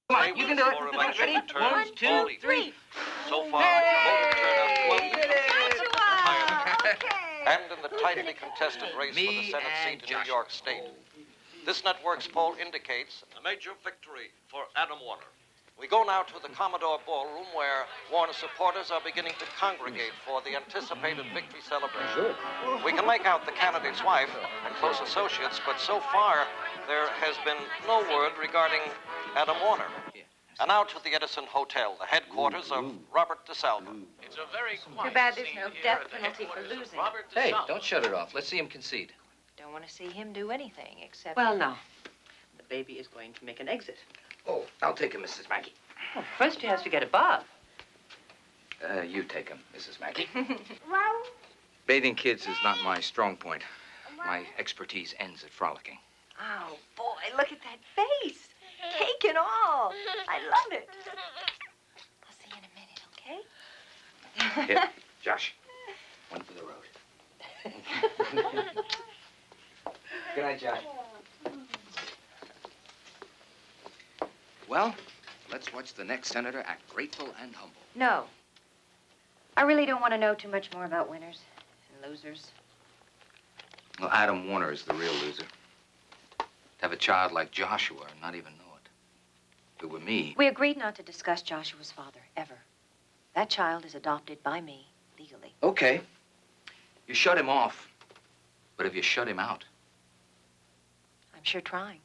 Come on, you can do it. Ready? 1, 2, 3. So far, voter turnout 12 Okay. and in the tightly contested race for the Senate seat in New York State. This network's poll indicates a major victory for Adam Warner. We go now to the Commodore Ballroom, where Warner supporters are beginning to congregate for the anticipated victory celebration. We can make out the candidate's wife and close associates, but so far there has been no word regarding Adam Warner. And now to the Edison Hotel, the headquarters of Robert DeSalvo. It's a very Too bad there's no death penalty for losing. Hey, don't shut it off. Let's see him concede. Don't want to see him do anything except... Well, no. The baby is going to make an exit. Oh, I'll take him, Mrs. Mackey. Well, first he has to get a bath. You take him, Mrs. Mackey. Well, Bathing kids is not my strong point. My expertise ends at frolicking. Oh, boy, look at that face. Cake and all. I love it. I'll see you in a minute, okay? Here, Josh. One for the road. Good night, Josh. Well, let's watch the next senator act grateful and humble. No. I really don't want to know too much more about winners and losers. Well, Adam Warner is the real loser. To have a child like Joshua and not even know it. If it were me... We agreed not to discuss Joshua's father, ever. That child is adopted by me, legally. Okay. You shut him off. But if you shut him out... I'm sure trying.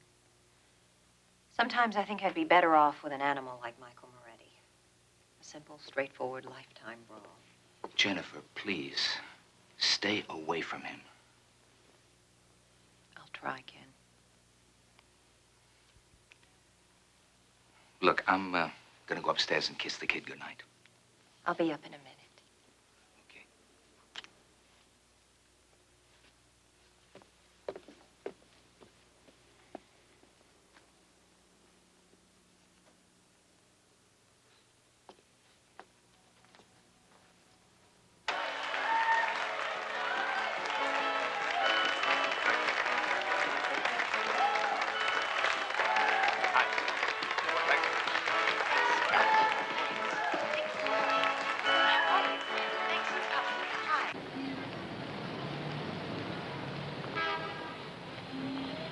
Sometimes I think I'd be better off with an animal like Michael Moretti. A simple, straightforward lifetime brawl. Jennifer, please, stay away from him. I'll try, Ken. Look, I'm gonna go upstairs and kiss the kid goodnight. I'll be up in a minute. Okay.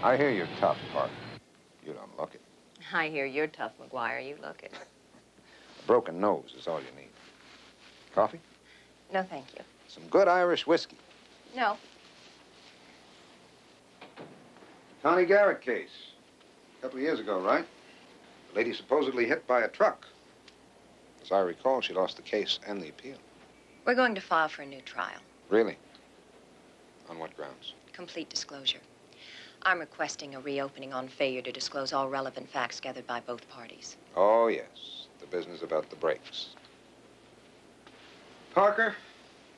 I hear you're tough, Parker. You don't look it. I hear you're tough, McGuire. You look it. A broken nose is all you need. Coffee? No, thank you. Some good Irish whiskey. No. Connie Garrett case. A couple of years ago, right? The lady supposedly hit by a truck. As I recall, she lost the case and the appeal. We're going to file for a new trial. Really? On what grounds? Complete disclosure. I'm requesting a reopening on failure to disclose all relevant facts gathered by both parties. Oh, yes. The business about the brakes. Parker,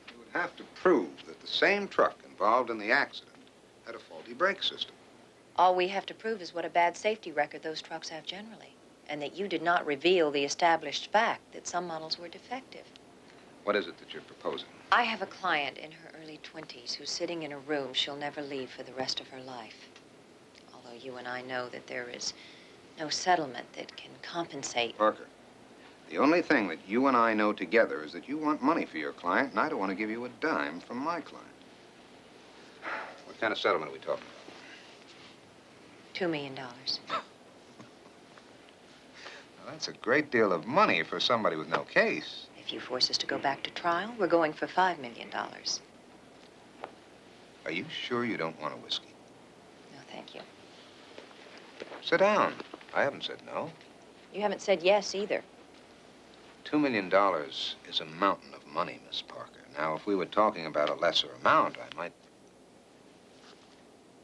you would have to prove that the same truck involved in the accident had a faulty brake system. All we have to prove is what a bad safety record those trucks have generally, and that you did not reveal the established fact that some models were defective. What is it that you're proposing? I have a client in her early 20s who's sitting in a room she'll never leave for the rest of her life. Although you and I know that there is no settlement that can compensate. Parker, the only thing that you and I know together is that you want money for your client, and I don't want to give you a dime from my client. What kind of settlement are we talking about? $2 million. Now, that's a great deal of money for somebody with no case. If you force us to go back to trial, we're going for $5 million. Are you sure you don't want a whiskey? No, thank you. Sit down. I haven't said no. You haven't said yes either. $2 million is a mountain of money, Miss Parker. Now, if we were talking about a lesser amount, I might...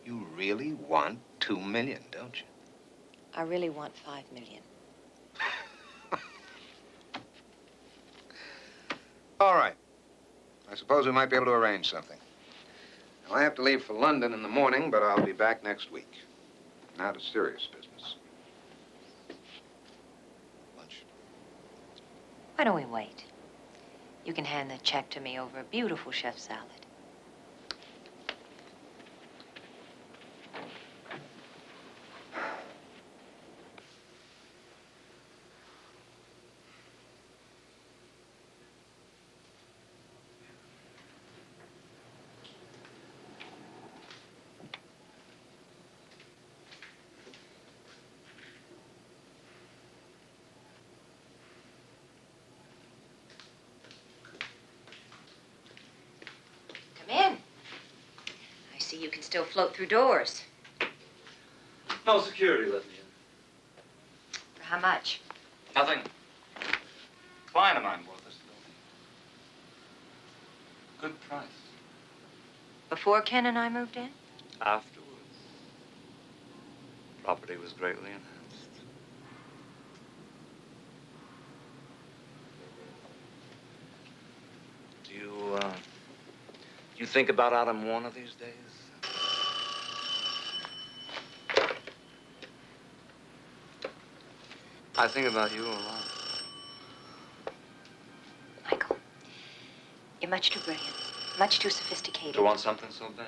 You really want $2 million, don't you? I really want $5 million. All right. I suppose we might be able to arrange something. Now, I have to leave for London in the morning, but I'll be back next week. Now to serious business. Lunch. Why don't we wait? You can hand the check to me over a beautiful chef salad. see you can still float through doors. No security let me in. For how much? Nothing. Client of mine bought this building. Good price. Before Ken and I moved in? Afterwards. Property was greatly enhanced. Do you think about Adam Warner these days? I think about you a lot. Michael, you're much too brilliant, much too sophisticated. Do you want something so bad?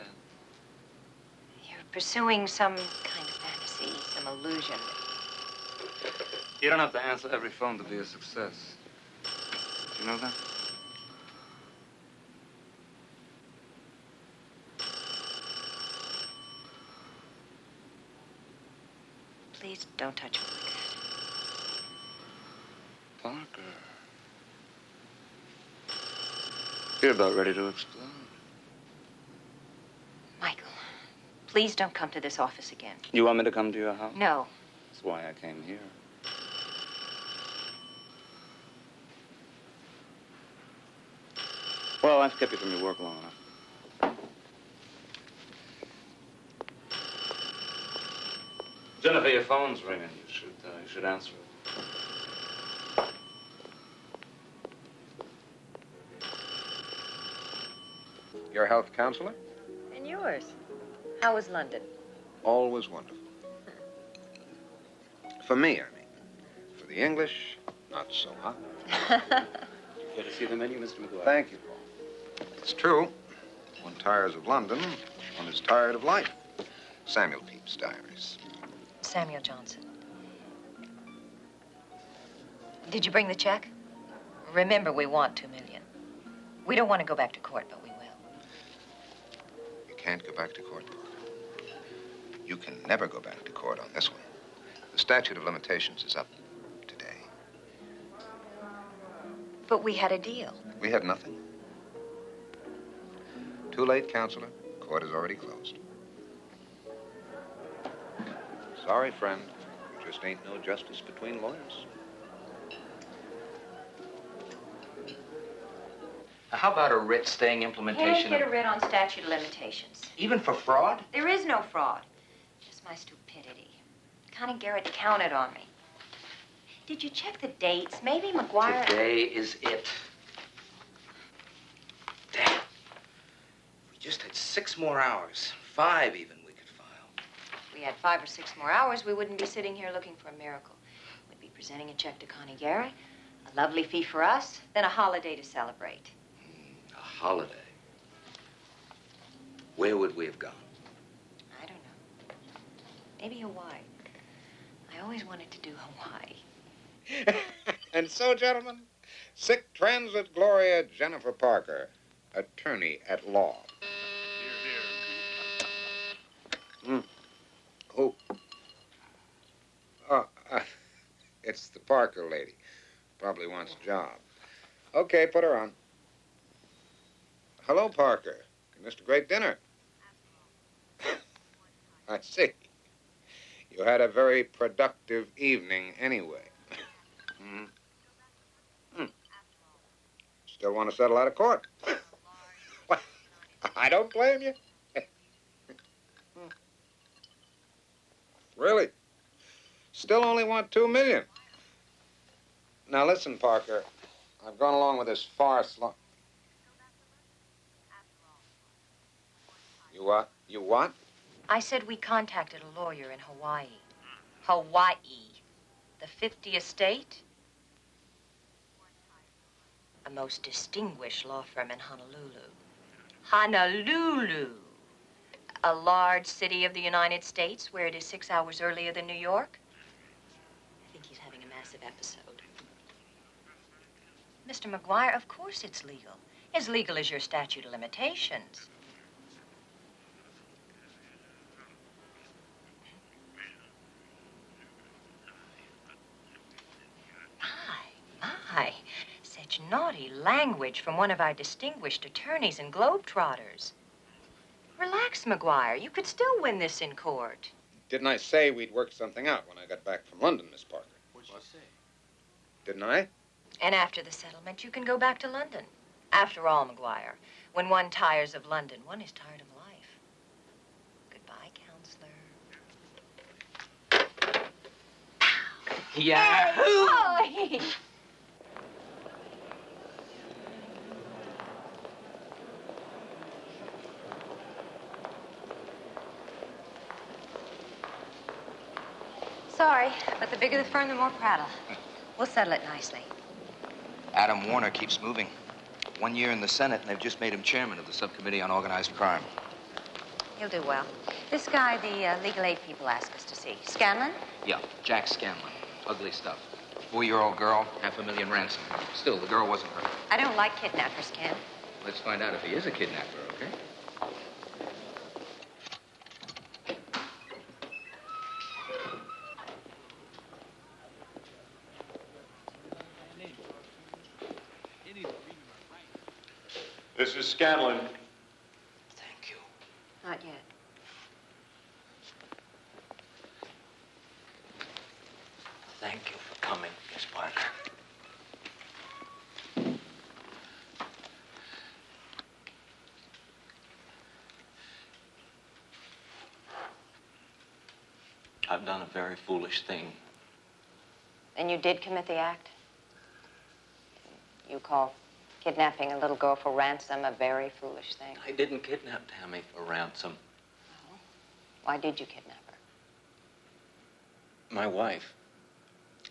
You're pursuing some kind of fantasy, some illusion. You don't have to answer every phone to be a success. Do you know that? Please don't touch me like that. Parker. You're about ready to explode. Michael, please don't come to this office again. You want me to come to your house? No. That's why I came here. Well, I've kept you from your work long enough. Jennifer, your phone's ringing. You should answer it. Your health counselor? And yours? How was London? Always wonderful. For me, I mean. For the English, not so hot. Good to see the menu, Mr. McGuire. Thank you, Paul. It's true. One tires of London, one is tired of life. Samuel Pepys' diaries. Samuel Johnson. Did you bring the check? Remember, we want $2 million. We don't want to go back to court, but we will. You can't go back to court, Parker. You can never go back to court on this one. The statute of limitations is up today. But we had a deal. We had nothing. Too late, counselor. Court is already closed. Sorry, friend. There just ain't no justice between lawyers. Now, how about a writ staying Can't implementation get a of... writ on statute of limitations. Even for fraud? There is no fraud. Just my stupidity. Connie Garrett counted on me. Did you check the dates? Maybe McGuire... Today is it. Damn. We just had 6 more hours. 5 even we could file. If we had 5 or 6 more hours, we wouldn't be sitting here looking for a miracle. We'd be presenting a check to Connie Garrett, a lovely fee for us, then a holiday to celebrate. A holiday. Where would we have gone? I don't know. Maybe Hawaii. I always wanted to do Hawaii. And so, gentlemen, sic transit Gloria Jennifer Parker, attorney at law. Who? Oh, it's the Parker lady. Probably wants a job. Okay, put her on. Hello, Parker. You missed a great dinner. I see. You had a very productive evening anyway. Still want to settle out of court? Well, I don't blame you. Really? Still only want $2 million. Now listen, Parker. I've gone along with this farce long. You what? You what? I said we contacted a lawyer in Hawaii. Hawaii. The 50 estate. A most distinguished law firm in Honolulu. Honolulu. A large city of the United States where it is 6 hours earlier than New York. I think he's having a massive episode. Mr. McGuire, of course it's legal. As legal as your statute of limitations. My, such naughty language from one of our distinguished attorneys and globetrotters. Relax, McGuire. You could still win this in court. Didn't I say we'd work something out when I got back from London, Miss Parker? What'd she say? Didn't I? And after the settlement, you can go back to London. After all, McGuire, when one tires of London, one is tired of life. Goodbye, counselor. Yahoo! Hey, boy! Sorry, but the bigger the firm, the more prattle. We'll settle it nicely. Adam Warner keeps moving. 1 year in the Senate, and they've just made him chairman of the subcommittee on organized crime. He'll do well. This guy, the legal aid people ask us to see. Scanlon? Yeah, Jack Scanlon. Ugly stuff. 4-year-old girl, $500,000 ransom. Still, the girl wasn't hurt. I don't like kidnappers, Ken. Let's find out if he is a kidnapper, okay? This is Scanlon. Thank you. Not yet. Thank you for coming, Miss Parker. I've done a very foolish thing. And you did commit the act? You call kidnapping a little girl for ransom a very foolish thing? I didn't kidnap Tammy for ransom. Why did you kidnap her? My wife,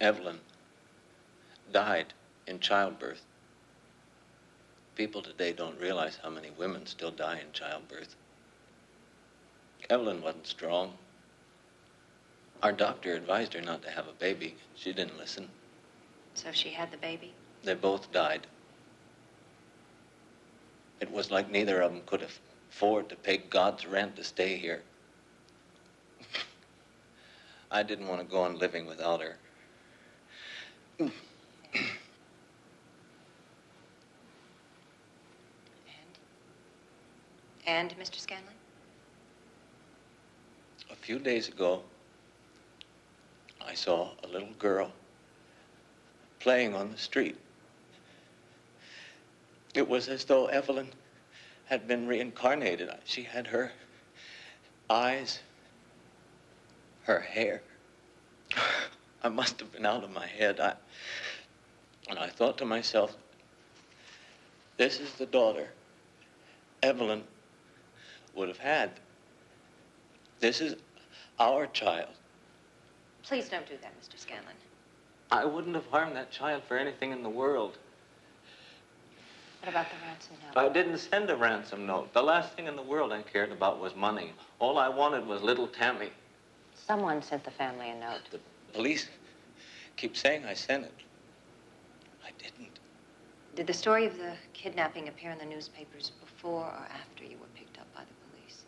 Evelyn, died in childbirth. People today don't realize how many women still die in childbirth. Evelyn wasn't strong. Our doctor advised her not to have a baby. She didn't listen. So she had the baby? They both died. It was like neither of them could afford to pay God's rent to stay here. I didn't want to go on living without her. And, Mr. Scanlon? A few days ago, I saw a little girl playing on the street. It was as though Evelyn had been reincarnated. She had her eyes, her hair. I must have been out of my head. And I thought to myself, this is the daughter Evelyn would have had. This is our child. Please don't do that, Mr. Scanlon. I wouldn't have harmed that child for anything in the world. What about the ransom note? I didn't send a ransom note. The last thing in the world I cared about was money. All I wanted was little Tammy. Someone sent the family a note. The police keep saying I sent it. I didn't. Did the story of the kidnapping appear in the newspapers before or after you were picked up by the police?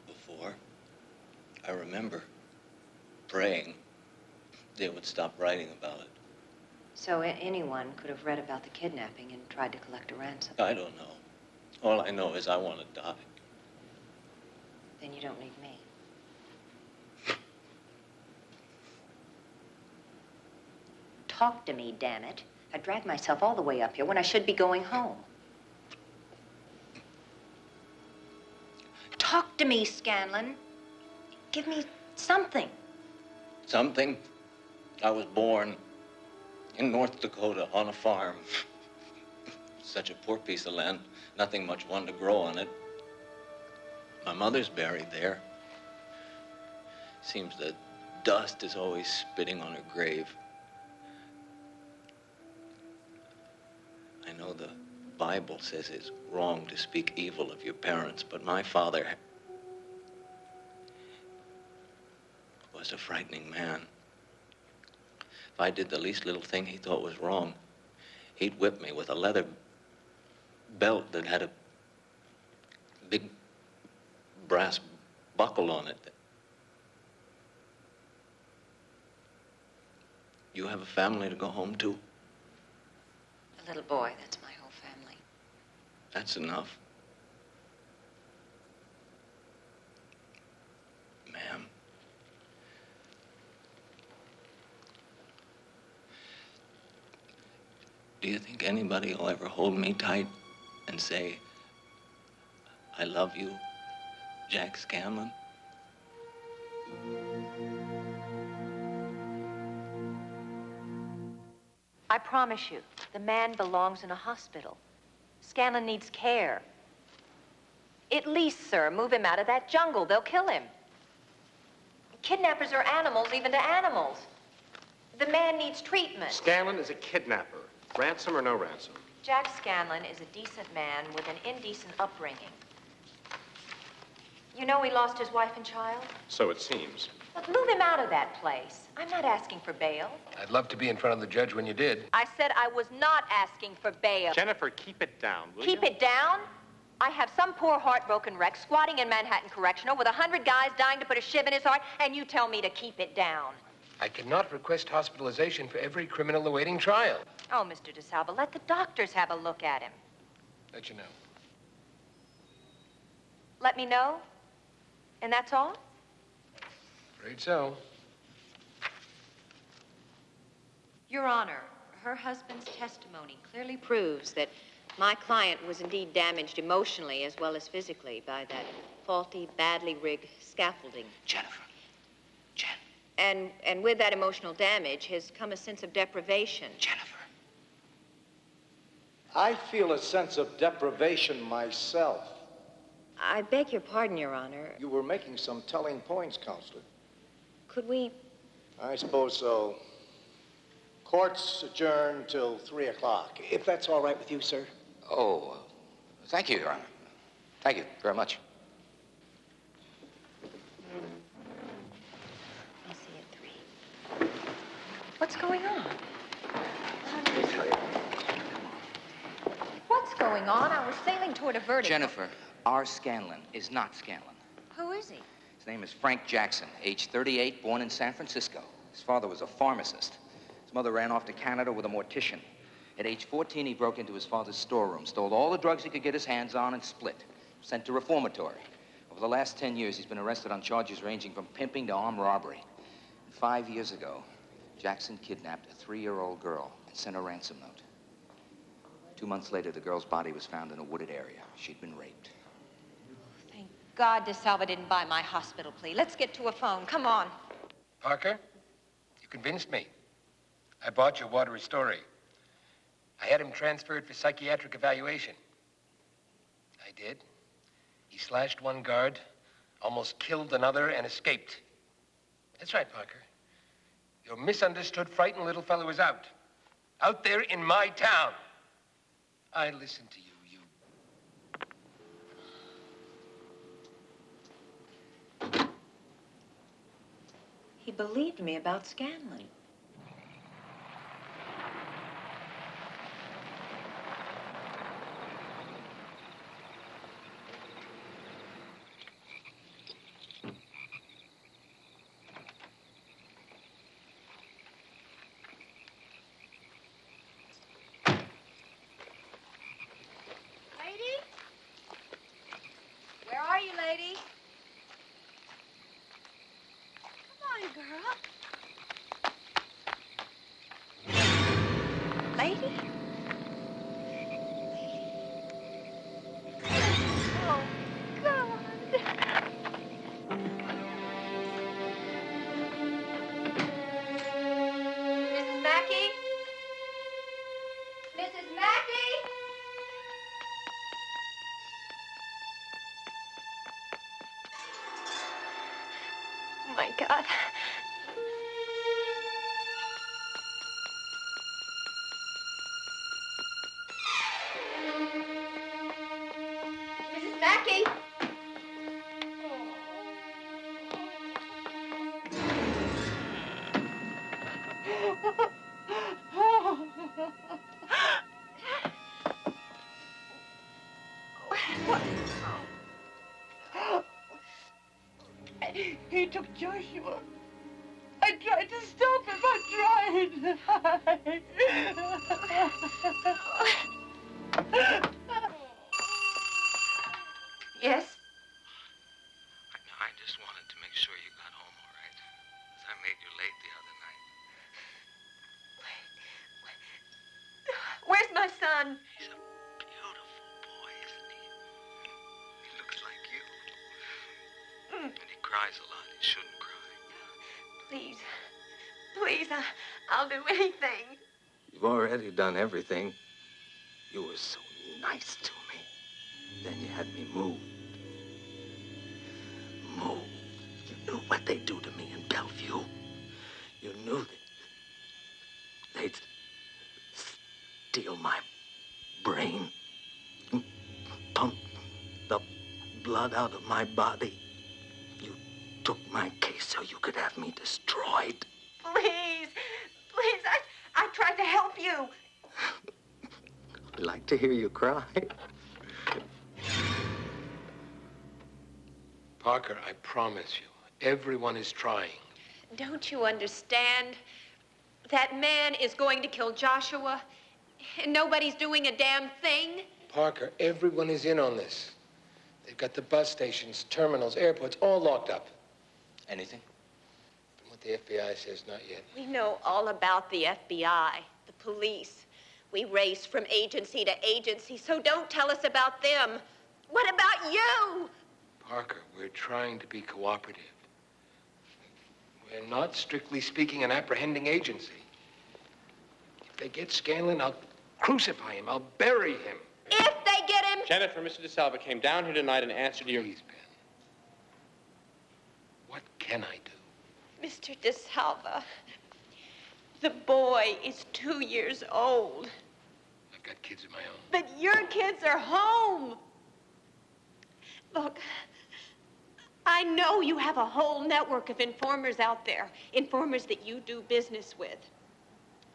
Before, I remember praying they would stop writing about it. So anyone could have read about the kidnapping and tried to collect a ransom? I don't know. All I know is I want to die. Then you don't need me. Talk to me, damn it. I dragged myself all the way up here when I should be going home. Talk to me, Scanlon. Give me something. Something? I was born in North Dakota on a farm. Such a poor piece of land, nothing much one to grow on it. My mother's buried there. Seems the dust is always spitting on her grave. I know the Bible says it's wrong to speak evil of your parents, but my father was a frightening man. If I did the least little thing he thought was wrong, he'd whip me with a leather belt that had a big brass buckle on it. You have a family to go home to? A little boy, that's my whole family. That's enough. Do you think anybody will ever hold me tight and say, I love you, Jack Scanlon? I promise you, the man belongs in a hospital. Scanlon needs care. At least, sir, move him out of that jungle. They'll kill him. Kidnappers are animals, even to animals. The man needs treatment. Scanlon is a kidnapper. Ransom or no ransom? Jack Scanlon is a decent man with an indecent upbringing. You know he lost his wife and child? So it seems. Look, move him out of that place. I'm not asking for bail. I'd love to be in front of the judge when you did. I said I was not asking for bail. Jennifer, keep it down, will Keep you? it down? I have some poor heartbroken wreck squatting in Manhattan Correctional with 100 guys dying to put a shiv in his heart, and you tell me to keep it down. I cannot request hospitalization for every criminal awaiting trial. Oh, Mr. DeSalva, let the doctors have a look at him. Let you know. Let me know? And that's all? Afraid so. Your Honor, her husband's testimony clearly proves that my client was indeed damaged emotionally as well as physically by that faulty, badly rigged scaffolding. Jennifer. Jen. And with that emotional damage has come a sense of deprivation. Jennifer. I feel a sense of deprivation myself. I beg your pardon, Your Honor. You were making some telling points, Counselor. Could we... I suppose so. Court's adjourned till 3 o'clock, if that's all right with you, sir. Oh, thank you, Your Honor. Thank you very much. I'll see you at 3. What's going on? What's going on? I was sailing toward a verdict. Jennifer, R. Scanlon is not Scanlon. Who is he? His name is Frank Jackson, age 38, born in San Francisco. His father was a pharmacist. His mother ran off to Canada with a mortician. At age 14, he broke into his father's storeroom, stole all the drugs he could get his hands on, and split. Sent to reformatory. Over the last 10 years, he's been arrested on charges ranging from pimping to armed robbery. 5 years ago, Jackson kidnapped a 3-year-old girl and sent a ransom note. 2 months later, the girl's body was found in a wooded area. She'd been raped. Thank God DeSalva didn't buy my hospital plea. Let's get to a phone. Come on. Parker, you convinced me. I bought your watery story. I had him transferred for psychiatric evaluation. I did. He slashed one guard, almost killed another, and escaped. That's right, Parker. Your misunderstood, frightened little fellow is out. Out there in my town. I listened to you, He believed me about Scanlon. Lady? Where are you, lady? Girl. Lady? Oh, God. Mrs. Mackey? Mrs. Mackey? Oh, my God. Mrs. Mackey! He took Joshua. I tried to stop him. I tried. Yes? I just wanted to make sure you got home all right. 'Cause I made you late the other night. Where's my son? He's a beautiful boy, isn't he? He looks like you. And he cries a lot. He shouldn't cry. Please. Please, I'll do anything. You've already done everything. You were so nice to me. Then you had me moved. Moved. You knew what they'd do to me in Bellevue. You knew that they'd steal my brain, pump the blood out of my body. You took my case so you could have me destroyed. Please. Please, I tried to help you. I'd like to hear you cry. Parker, I promise you, everyone is trying. Don't you understand? That man is going to kill Joshua, and nobody's doing a damn thing. Parker, everyone is in on this. They've got the bus stations, terminals, airports, all locked up. Anything? From what the FBI says, not yet. We know all about the FBI, the police. We race from agency to agency, so don't tell us about them. What about you? Parker, we're trying to be cooperative. We're not, strictly speaking, an apprehending agency. If they get Scanlon, I'll crucify him. I'll bury him. If they get him... Jennifer, Mr. DeSalva came down here tonight and answered your... Please, Ben. What can I do? Mr. DeSalva, the boy is 2 years old. I've got kids of my own. But your kids are home. Look, I know you have a whole network of informers out there, informers that you do business with.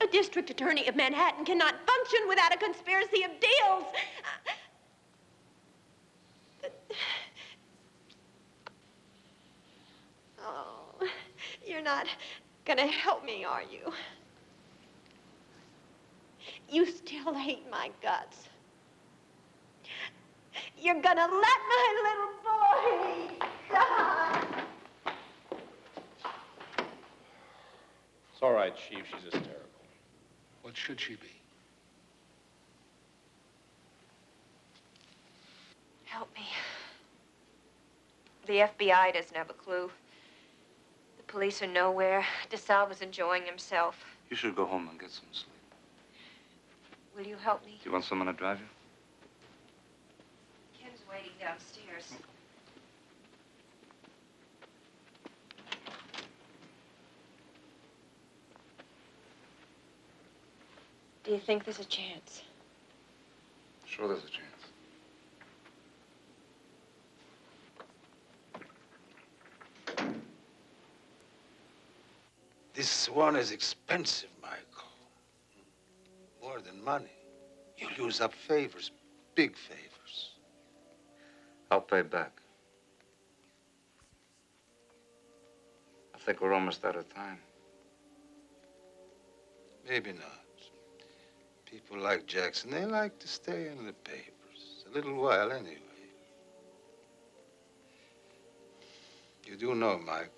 A district attorney of Manhattan cannot function without a conspiracy of deals. Oh, you're not gonna help me, are you? You still hate my guts. You're gonna let my little boy die. It's all right, Chief. She's hysterical. What should she be? Help me. The FBI doesn't have a clue. The police are nowhere. DeSalva's enjoying himself. You should go home and get some sleep. Will you help me? Do you want someone to drive you? Ken's waiting downstairs. Do you think there's a chance? Sure there's a chance. This one is expensive, Michael. More than money. You lose up favors, big favors. I'll pay back. I think we're almost out of time. Maybe not. People like Jackson, they like to stay in the papers. A little while anyway. You do know, Michael,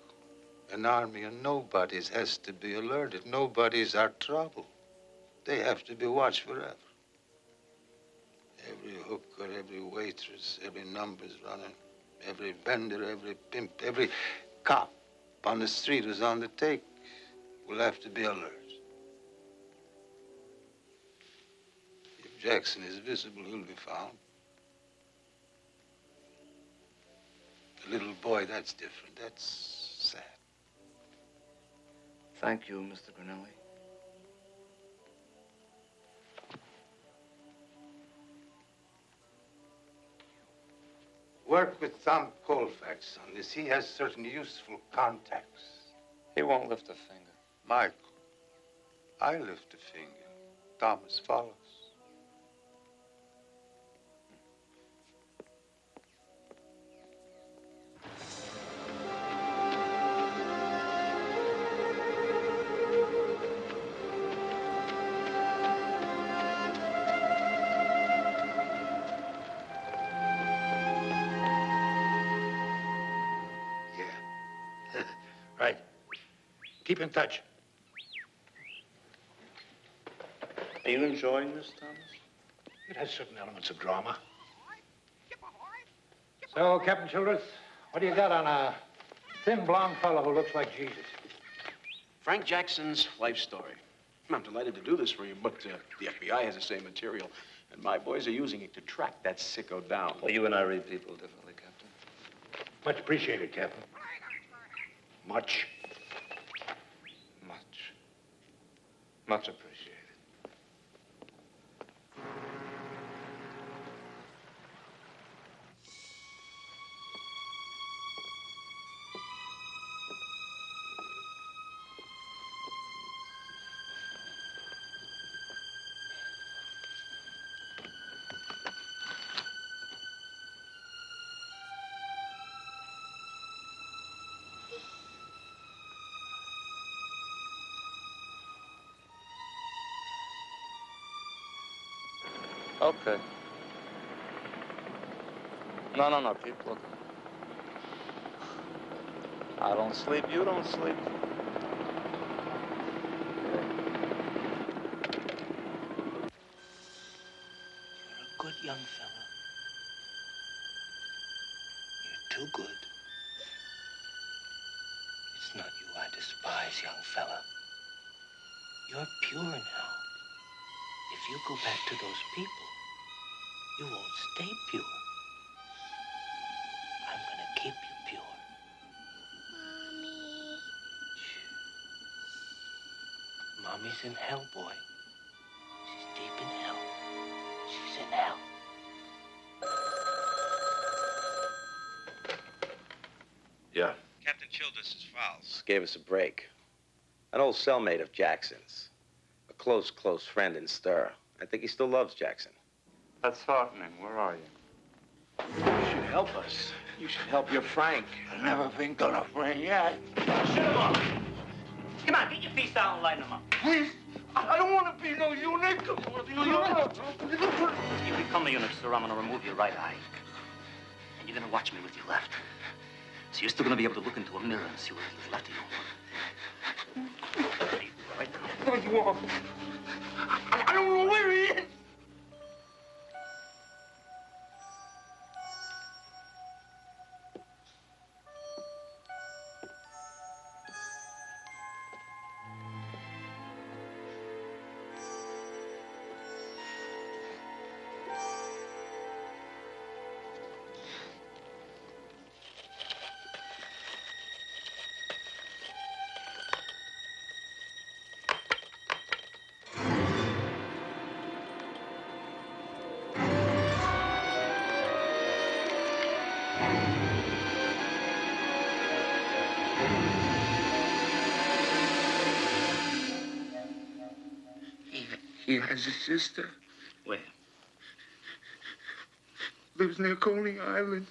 an army of nobodies has to be alerted. Nobodies are trouble. They have to be watched forever. Every hooker, every waitress, every numbers runner, every vendor, every pimp, every cop on the street who's on the take will have to be alert. If Jackson is visible, he'll be found. The little boy, that's different. That's sad. Thank you, Mr. Grinelli. Work with Tom Colfax on this. He has certain useful contacts. He won't lift a finger. Michael, I lift a finger. Thomas follows. Right. Keep in touch. Are you enjoying this, Thomas? It has certain elements of drama. So, Captain Childress, what do you got on a thin blonde fellow who looks like Jesus? Frank Jackson's life story. I'm delighted to do this for you, but the FBI has the same material, and my boys are using it to track that sicko down. Well, you and I read people differently, Captain. Much appreciated, Captain. Much. Much appreciated. Okay. No, Pete, look. I don't sleep, you don't sleep. You're a good young fella. You're too good. It's not you I despise, young fella. You're pure now. If you go back to those people, you won't stay pure. I'm gonna keep you pure. Mommy. Shh. Mommy's in hell, boy. She's deep in hell. She's in hell. Yeah. Captain Childress's files. Gave us a break. An old cellmate of Jackson's. A close friend in stir. I think he still loves Jackson. That's heartening. Where are you? You should help us. You should help your Frank. I've never been good a friend yet. Shoot him up. Come on, get your feet down and lighten them up. Please. I don't want to be no eunuch. I don't want to be no eunuch. If you become a eunuch, sir, I'm going to remove your right eye. And you're going to watch me with your left. So you're still going to be able to look into a mirror and see what is left of you. Right there. What do you want? I don't know where he is. He has a sister. Where? Lives near Coney Island.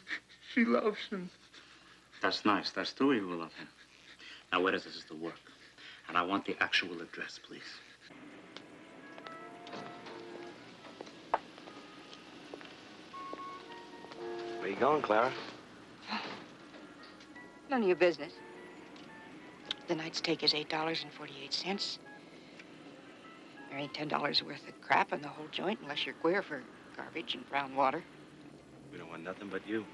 She loves him. That's nice. That's two of you who love him. Now, where does this sister work? And I want the actual address, please. Where you going, Clara? None of your business. The night's take is $8.48. There ain't $10 worth of crap in the whole joint unless you're queer for garbage and brown water. We don't want nothing but you.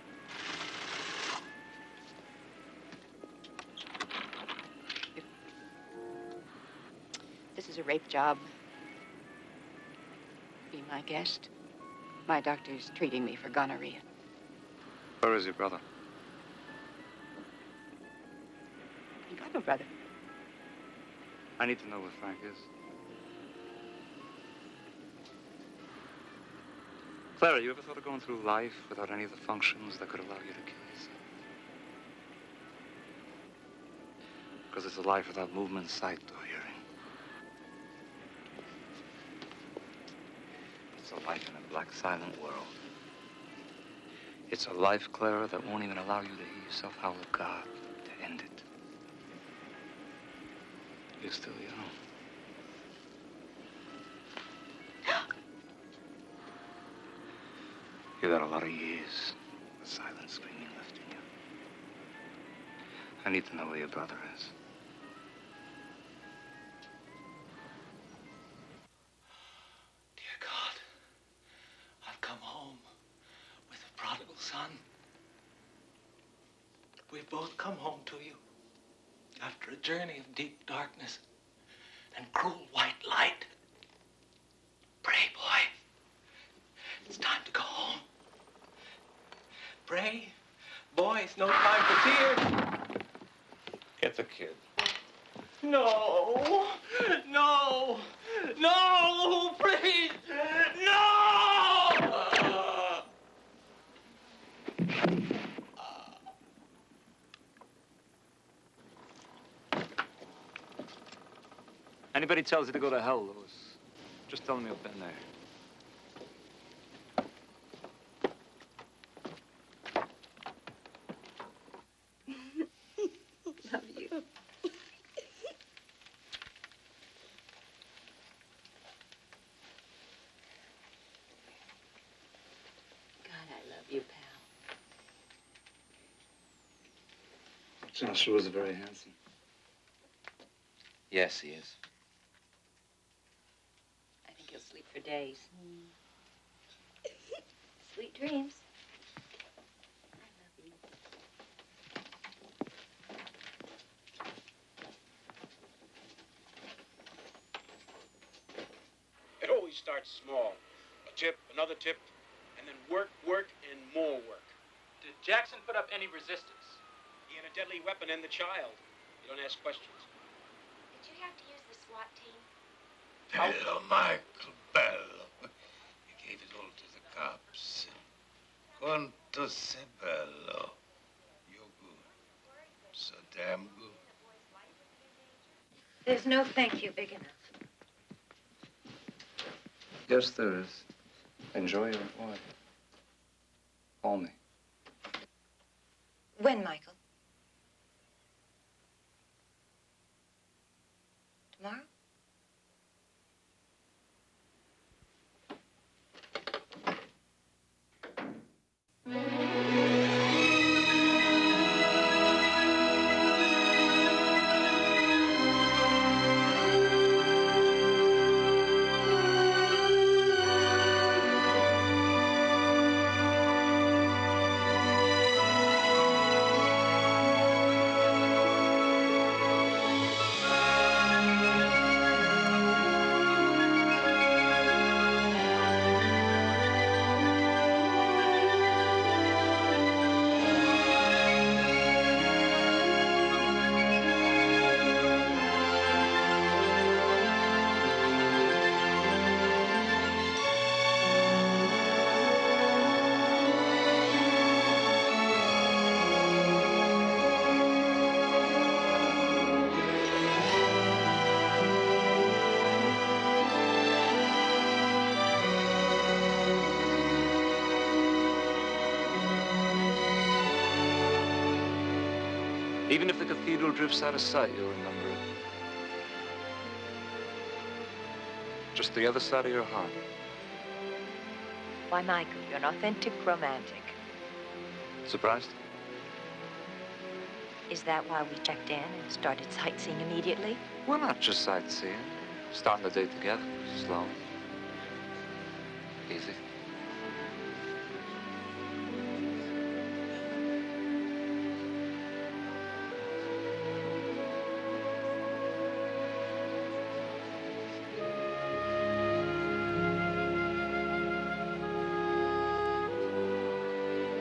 This is a rape job. Be my guest. My doctor's treating me for gonorrhea. Where is your brother? You got no brother. I need to know where Frank is. Clara, you ever thought of going through life without any of the functions that could allow you to kill yourself? Because it's a life without movement, sight, or hearing. It's a life in a black, silent world. It's a life, Clara, that won't even allow you to hear yourself howl at God to end it. You're still young. You got a lot of years of silent screaming left in you. I need to know where your brother is. We've both come home to you after a journey of deep darkness and cruel white light. Pray, boy. It's time to go home. Pray. Boy, it's no time for tears. Get the kid. No. No. No, please. No! Anybody tells you to go to hell, Louis, just tell them you've been there. Love you. God, I love you, pal. Joshua is very handsome. Yes, he is. I think he'll sleep for days. Sweet dreams. It always starts small. A tip, another tip, and then work, work, and more work. Did Jackson put up any resistance? He had a deadly weapon and the child. You don't ask questions. Did you have to use the SWAT team? Bello, Michael, bello. He gave it all to the cops. Quanto sei bello. You're good. So damn good. There's no thank you big enough. Yes, there is. Enjoy your wife. Call me. When, Michael? Tomorrow? Even if the cathedral drifts out of sight, you'll remember it. Just the other side of your heart. Why, Michael, you're an authentic romantic. Surprised? Is that why we checked in and started sightseeing immediately? We're not just sightseeing. Starting the day together. Slow. Easy.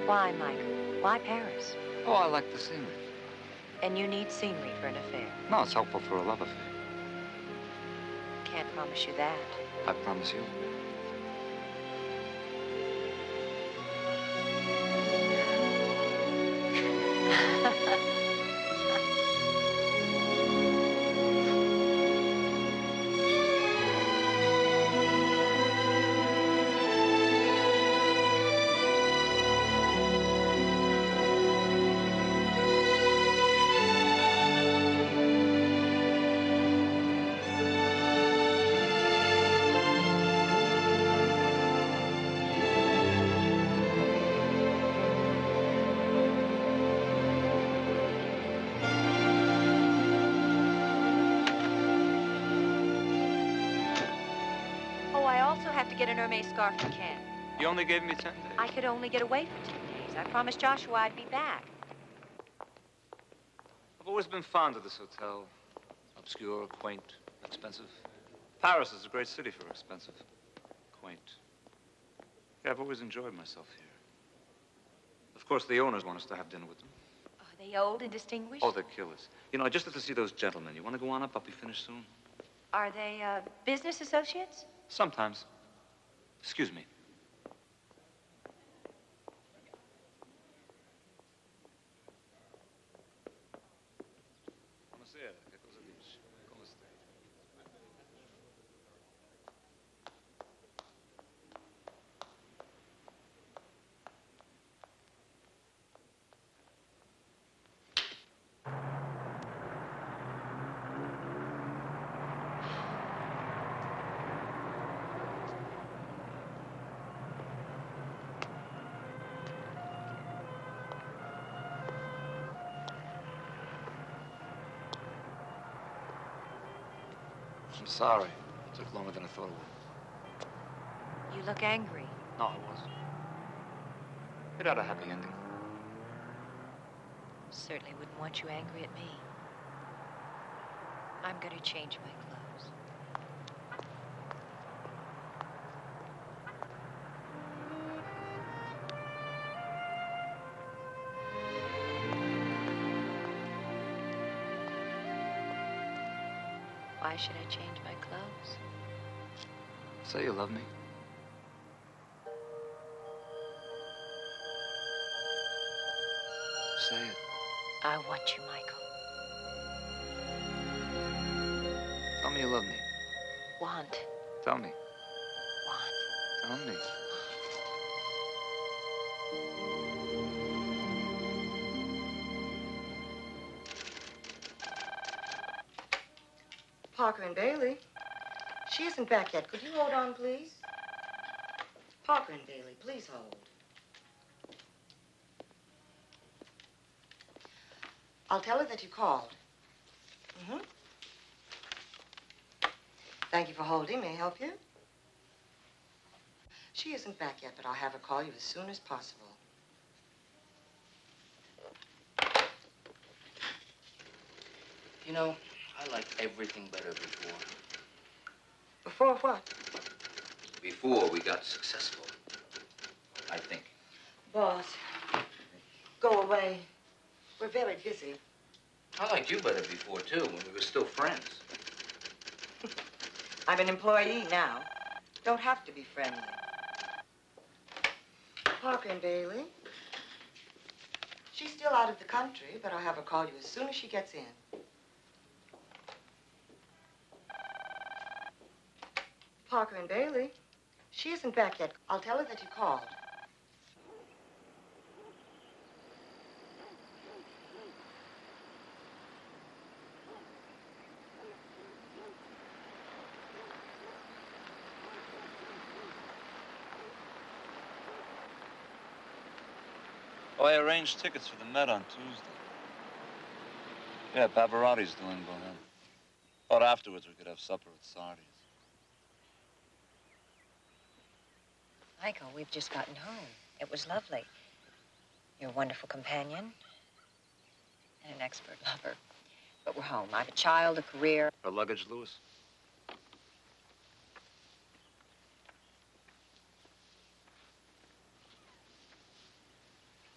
Why, Michael? Why Paris? Oh, I like the scenery. And you need scenery for an affair. No, it's helpful for a love affair. Can't promise you that. I promise you. Get an Hermes scarf for Ken. You only gave me 10 days. I could only get away for 10 days. I promised Joshua I'd be back. always been fond of this hotel. Obscure, quaint, expensive. Paris is a great city for expensive, quaint. Yeah, I've always enjoyed myself here. Of course, the owners want us to have dinner with them. Are they old and distinguished? Oh, they're killers. You know, I just have to see those gentlemen. You want to go on up? I'll be finished soon. Are they business associates? Sometimes. Excuse me. Buonasera, che cosa dici? Come stai? I'm sorry. It took longer than I thought it would. You look angry. No, I wasn't. It had a happy ending. Certainly wouldn't want you angry at me. I'm going to change my clothes. Why should I change my clothes? Say you love me. Say it. I want you, Michael. Tell me you love me. Want. Tell me. Want. Tell me. Parker and Bailey. She isn't back yet. Could you hold on, please? Parker and Bailey, please hold. I'll tell her that you called. Mm-hmm. Thank you for holding. May I help you? She isn't back yet, but I'll have her call you as soon as possible. You know, I liked everything better before. Before what? Before we got successful, I think. Boss, go away. We're very busy. I liked you better before, too, when we were still friends. I'm an employee now. Don't have to be friendly. Parker and Bailey. She's still out of the country, but I'll have her call you as soon as she gets in. Parker and Bailey. She isn't back yet. I'll tell her that you called. Oh, I arranged tickets for the Met on Tuesday. Yeah, Pavarotti's doing Bohemian. Thought afterwards we could have supper at Sardi's. Michael, we've just gotten home. It was lovely. You're a wonderful companion and an expert lover. But we're home. I have a child, a career. Her luggage, Louis?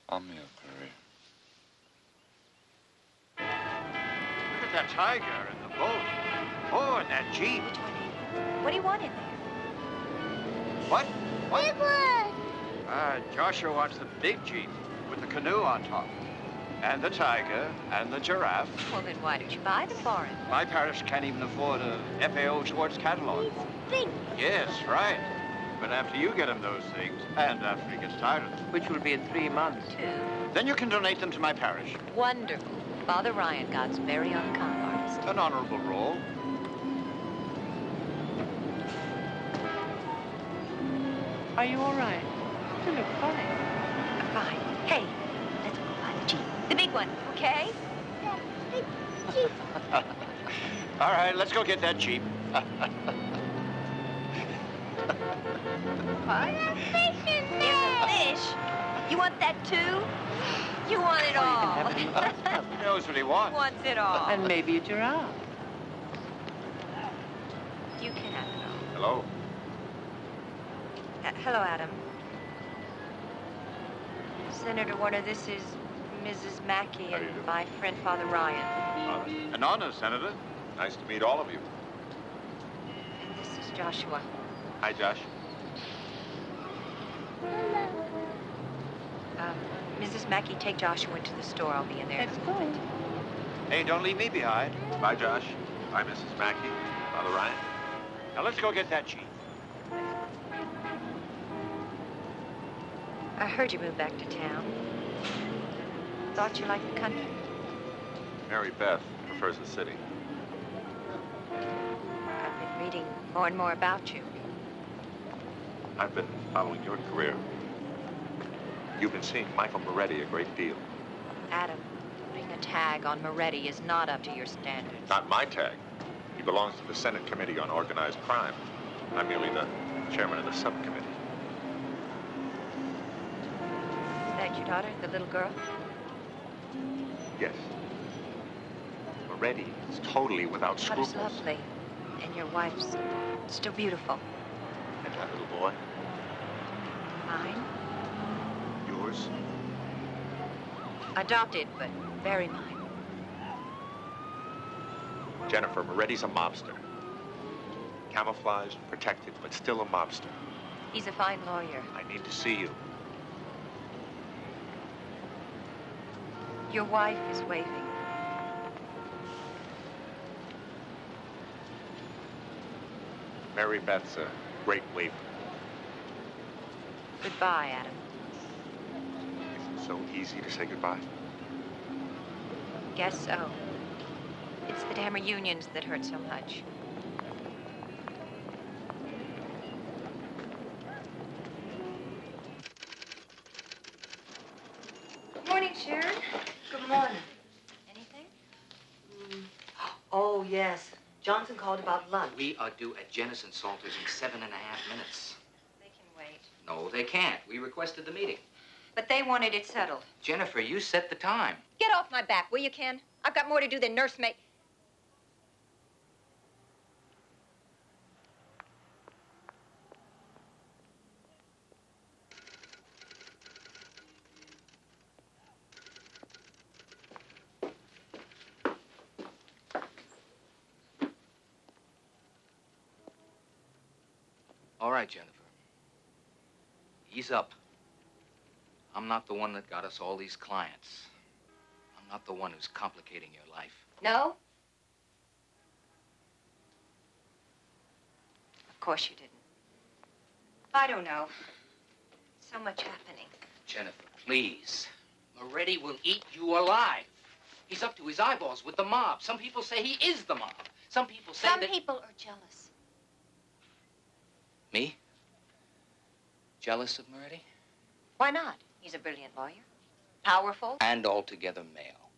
I'm your career. Look at that tiger in the boat. Oh, and that Jeep. What do you want in there? What? What? Joshua wants the big Jeep with the canoe on top. And the tiger and the giraffe. Well, then why don't you buy them for him? My parish can't even afford a FAO sports catalog. Think. Yes, right. But after you get him those things, and after he gets tired of them, Which will be in 3 months. 2. then you can donate them to my parish. Wonderful. Father Ryan, God's very own con artist. An honorable role. Are you all right? You look fine. Fine. Hey, let's go buy the Jeep. The big one, okay? Jeep. All right, let's go get that Jeep. Here's a fish. You want that too? You want it all. No, knows what he wants. Wants it all. And maybe a giraffe. You can have it all. Hello? Hello, Adam. Senator Warner, this is Mrs. Mackey and my friend Father Ryan. An honor, Senator. Nice to meet all of you. And this is Joshua. Hi, Josh. Mrs. Mackey, take Joshua to the store. I'll be in there. Let's go. Hey, don't leave me behind. Bye, Josh. Bye, Mrs. Mackey. Father Ryan. Now let's go get that chief. I heard you moved back to town. Thought you liked the country. Mary Beth prefers the city. I've been reading more and more about you. I've been following your career. You've been seeing Michael Moretti a great deal. Adam, putting a tag on Moretti is not up to your standards. Not my tag. He belongs to the Senate Committee on Organized Crime. I'm merely the chairman of the subcommittee. Is that your daughter, the little girl? Yes. Moretti is totally without scruples. Daughter's lovely. And your wife's still beautiful. And that little boy? Mine? Yours? Adopted, but very mine. Jennifer, Moretti's a mobster. Camouflaged, protected, but still a mobster. He's a fine lawyer. I need to see you. Your wife is waving. Mary Beth's a great waver. Goodbye, Adam. Is it so easy to say goodbye? Guess so. It's the damn reunions that hurt so much. Good morning, Sharon. Good morning. Anything? Oh, yes. Johnson called about lunch. We are due at Jennison Salters in 7.5 minutes. They can wait. No, they can't. We requested the meeting. But they wanted it settled. Jennifer, you set the time. Get off my back, will you, Ken? I've got more to do than nursemaid. All right, Jennifer. Ease up. I'm not the one that got us all these clients. I'm not the one who's complicating your life. No? Of course you didn't. I don't know. So much happening. Jennifer, please. Moretti will eat you alive. He's up to his eyeballs with the mob. Some people say he is the mob. Some people say Some that... people are jealous. Me? Jealous of Moretti? Why not? He's a brilliant lawyer. Powerful. And altogether male.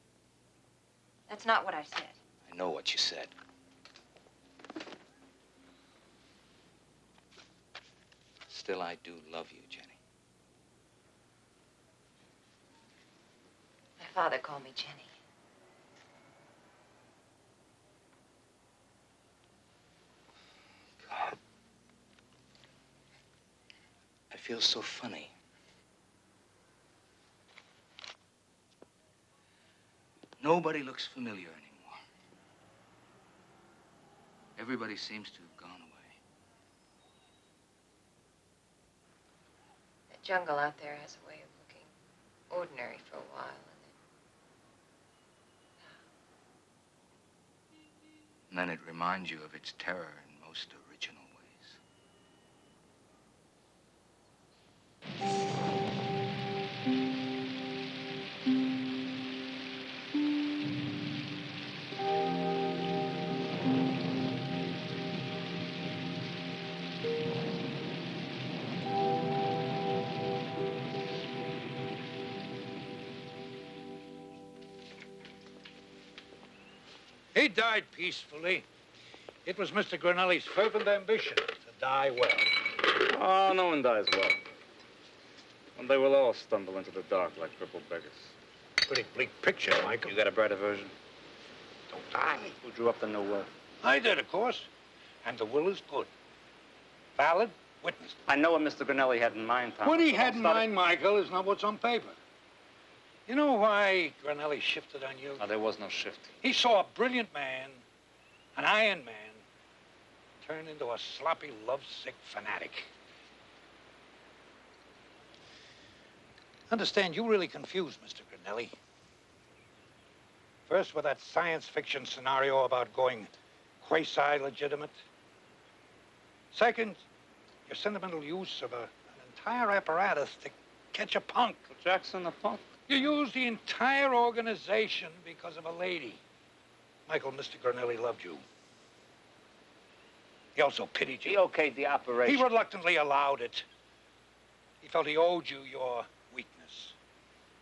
That's not what I said. I know what you said. Still, I do love you, Jenny. My father called me Jenny. God. I feel so funny. Nobody looks familiar anymore. Everybody seems to have gone away. The jungle out there has a way of looking ordinary for a while, And then it reminds you of its terror in most original ways. He died peacefully. It was Mr. Grinelli's fervent ambition to die well. Oh, no one dies well. And they will all stumble into the dark like crippled beggars. pretty bleak picture, Michael. You got a brighter version? Don't I? Who drew up the new will? I did, of course. And the will is good. Valid, witnessed. I know what Mr. Grinelli had in mind, Thomas. What he but had don't in start mind, Michael, is not what's on paper. You know why Grinelli shifted on you? No, there was no shift. He saw a brilliant man, an Iron Man, turn into a sloppy, lovesick fanatic. Understand, you really confused Mr. Grinelli. First with that science fiction scenario about going quasi-legitimate. Second, your sentimental use of an entire apparatus to catch a punk. Jackson the punk? You used the entire organization because of a lady. Michael, Mr. Grinelli loved you. He also pitied you. He okayed the operation. He reluctantly allowed it. He felt he owed you your weakness.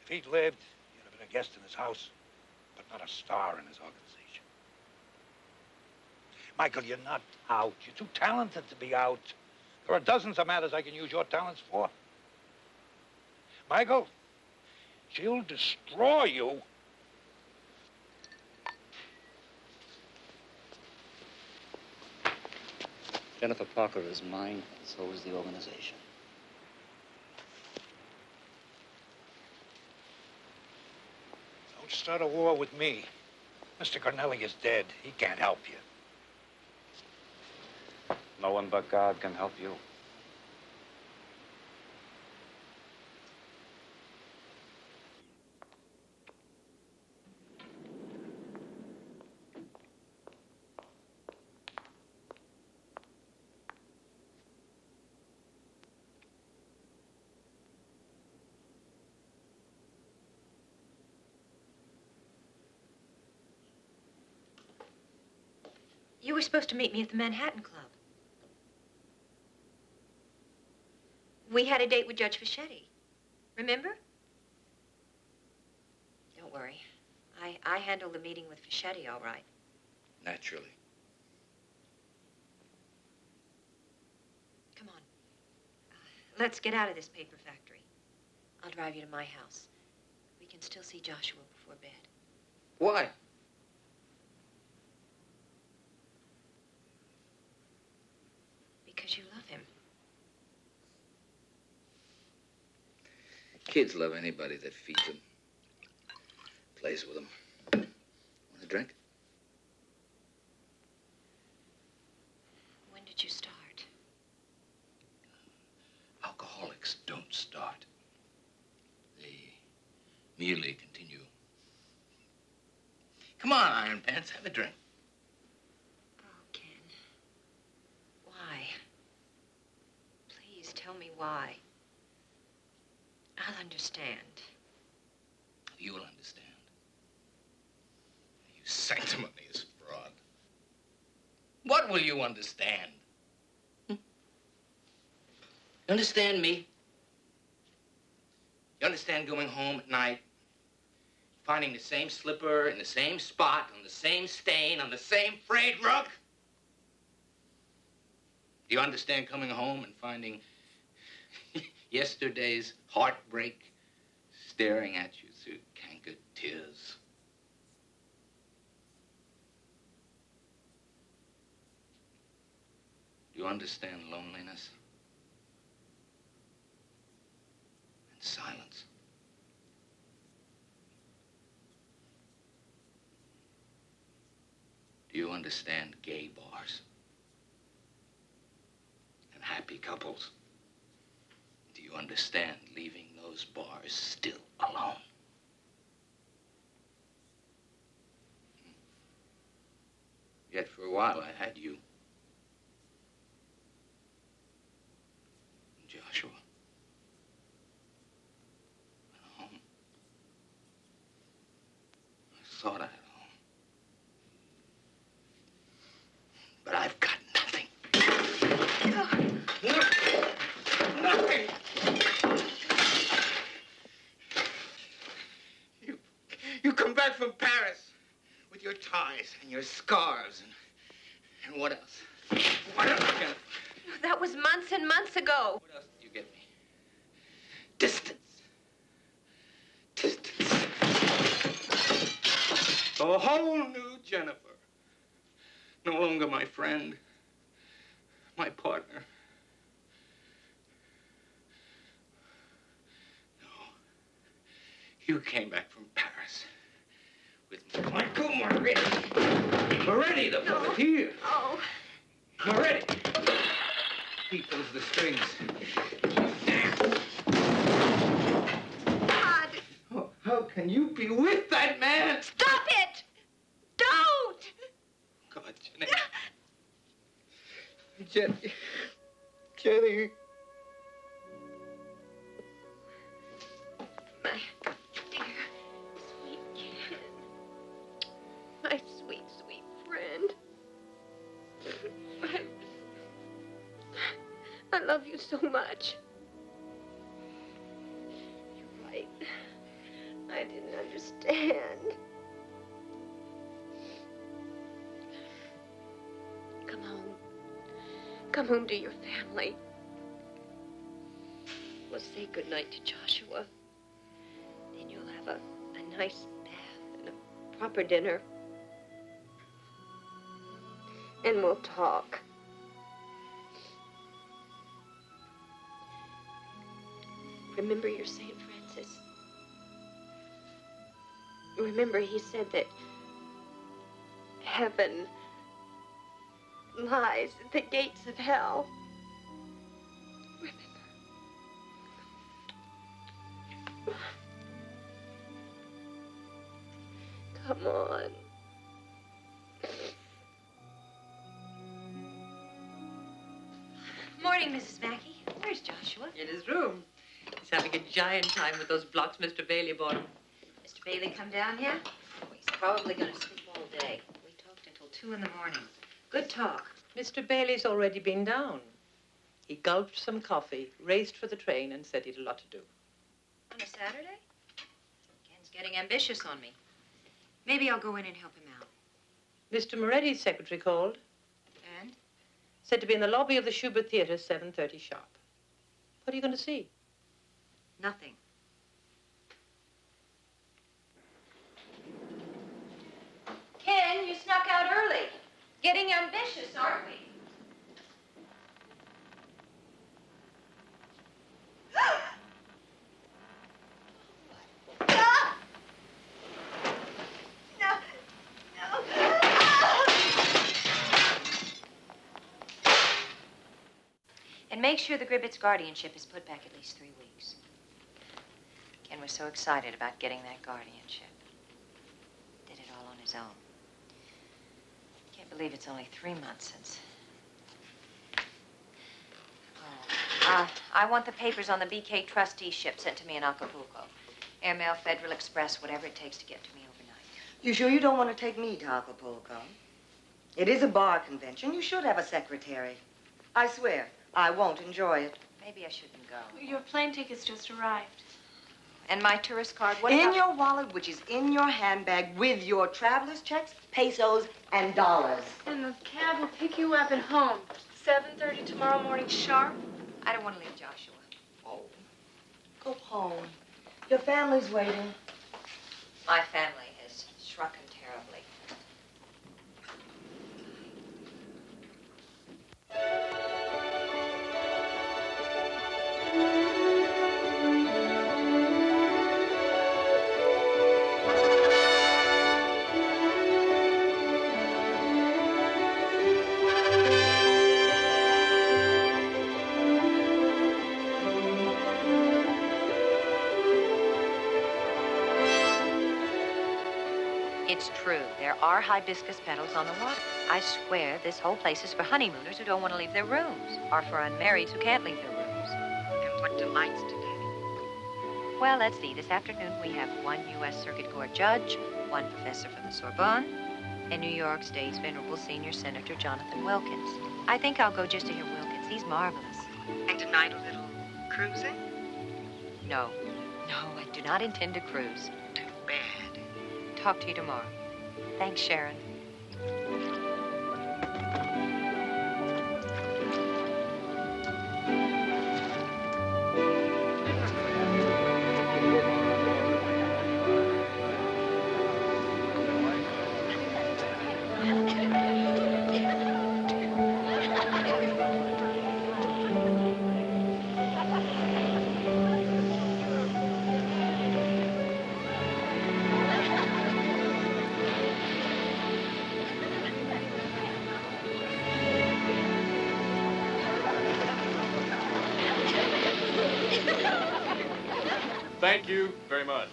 If he'd lived, you'd have been a guest in his house, but not a star in his organization. Michael, you're not out. You're too talented to be out. There are dozens of matters I can use your talents for. Michael, she'll destroy you. Jennifer Parker is mine, so is the organization. Don't start a war with me. Mr. Grinelli is dead. He can't help you. No one but God can help you. You were supposed to meet me at the Manhattan Club. We had a date with Judge Fischetti. Remember? Don't worry. I handled the meeting with Fischetti all right. Naturally. Come on. Let's get out of this paper factory. I'll drive you to my house. We can still see Joshua before bed. Why? Because you love him. Kids love anybody that feeds them, plays with them. Want a drink? When did you start? Alcoholics don't start. They merely continue. Come on, Iron Pants, have a drink. Oh, Ken. Why? Please tell me why. I'll understand. You'll understand. You sanctimonious fraud. What will you understand? You understand me? You understand going home at night, finding the same slipper in the same spot, on the same stain, on the same frayed rug? Do you understand coming home and finding yesterday's heartbreak staring at you through cankered tears? Do you understand loneliness and silence? Do you understand gay bars and happy couples? Do you understand leaving those bars still alone? Yet for a while I had you. Joshua. At home. I thought I had a home. But I've got nothing. Nothing. You come back from Paris with your ties and your scarves and what else? What else, Jennifer? That was months and months ago. What else did you get me? Distance. Distance. A whole new Jennifer. No longer my friend, my partner. No. You came back from Paris with Michael Moretti. Moretti, the puppeteer. Oh. Moretti. He pulls the strings. God. Oh, how can you be with that man? Stop it! Don't! God, Jenny. Jenny. My dear, sweet Ken. My sweet, sweet friend. I love you so much. You're right. I didn't understand. Come home. Come home to your family. We'll say goodnight to Joshua. Then you'll have a nice bath and a proper dinner. And we'll talk. Remember your St. Francis. Remember he said that heaven lies at the gates of hell. Remember. Come on. Morning, Mrs. Mackey. Where's Joshua? In his room. He's having a giant time with those blocks Mr. Bailey bought him. Mr. Bailey come down yet? Oh, he's probably going to sleep all day. We talked until 2 in the morning. Good talk. Mr. Bailey's already been down. He gulped some coffee, raced for the train, and said he'd a lot to do. On a Saturday? Ken's getting ambitious on me. Maybe I'll go in and help him out. Mr. Moretti's secretary called. And? Said to be in the lobby of the Schubert Theater, 7:30 sharp. What are you going to see? Nothing. Ken, you snuck out early. Getting ambitious, aren't we? And make sure the Gribbetts' guardianship is put back at least 3 weeks. Ken was so excited about getting that guardianship. Did it all on his own. Can't believe it's only 3 months since. Oh, I want the papers on the BK trusteeship sent to me in Acapulco. Airmail, Federal Express, whatever it takes to get to me overnight. You sure you don't want to take me to Acapulco? It is a bar convention. You should have a secretary. I swear, I won't enjoy it. Maybe I shouldn't go. Your plane tickets just arrived. And my tourist card, what in about... your wallet, which is in your handbag, with your traveler's checks, pesos, and dollars. And the cab will pick you up at home. 7:30 tomorrow morning sharp. I don't want to leave Joshua. Oh, go home. Your family's waiting. My family has shrunken terribly. It's true. There are hibiscus petals on the water. I swear this whole place is for honeymooners who don't want to leave their rooms, or for unmarrieds who can't leave their rooms. And what delights today? Well, let's see. This afternoon we have 1 U.S. Circuit Court judge, 1 professor from the Sorbonne, and New York State's venerable senior Senator Jonathan Wilkins. I think I'll go just to hear Wilkins. He's marvelous. And tonight a little cruising? No, I do not intend to cruise. Too bad. Talk to you tomorrow. Thanks, Sharon. Thank you very much.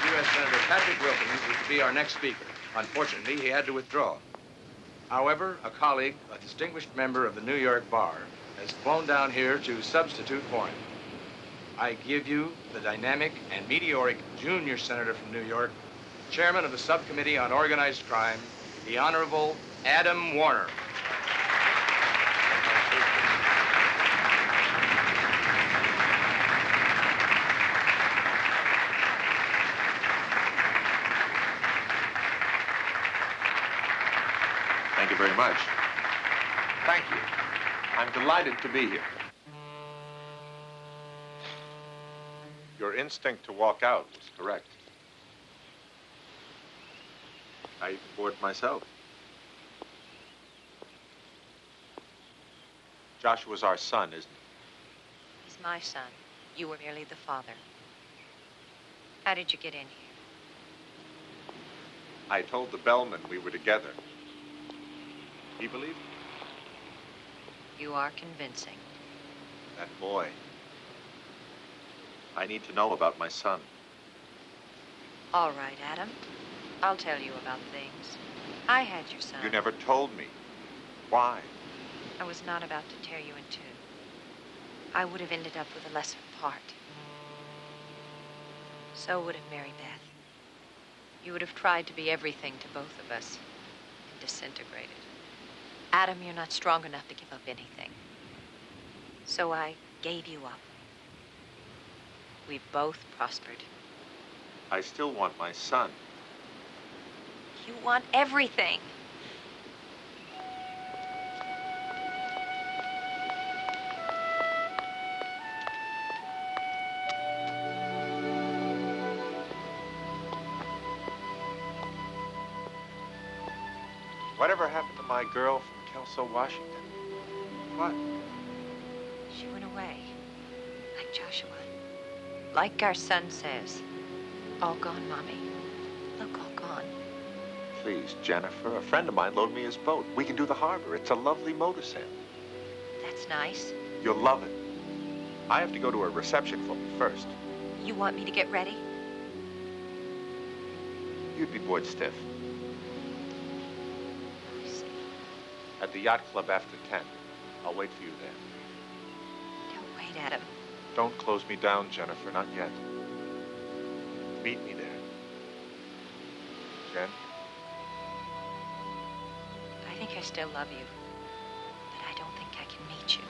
U.S. Senator Patrick Wilkins is to be our next speaker. Unfortunately, he had to withdraw. However, a colleague, a distinguished member of the New York Bar, has flown down here to substitute for him. I give you the dynamic and meteoric junior senator from New York, chairman of the Subcommittee on Organized Crime, the Honorable Adam Warner. Thank you very much. Thank you. I'm delighted to be here. Your instinct to walk out was correct. I even bored myself. Joshua's our son, isn't he? He's my son. You were merely the father. How did you get in here? I told the bellman we were together. He believed me. You are convincing. That boy. I need to know about my son. All right, Adam. I'll tell you about things. I had your son. You never told me. Why? I was not about to tear you in two. I would have ended up with a lesser part. So would have Mary Beth. You would have tried to be everything to both of us and disintegrated. Adam, you're not strong enough to give up anything. So I gave you up. We've both prospered. I still want my son. You want everything. Whatever happened to my girl from Kelso, Washington? What? She went away. Like Joshua. Like our son says. All gone, Mommy. Look, all gone. Please, Jennifer, a friend of mine loaned me his boat. We can do the harbor. It's a lovely motor sail. That's nice. You'll love it. I have to go to a reception for me first. You want me to get ready? You'd be bored stiff. I see. At the yacht club after 10. I'll wait for you there. Don't wait, Adam. Don't close me down, Jennifer, not yet. Meet me there. Jen? I think I still love you. But I don't think I can meet you.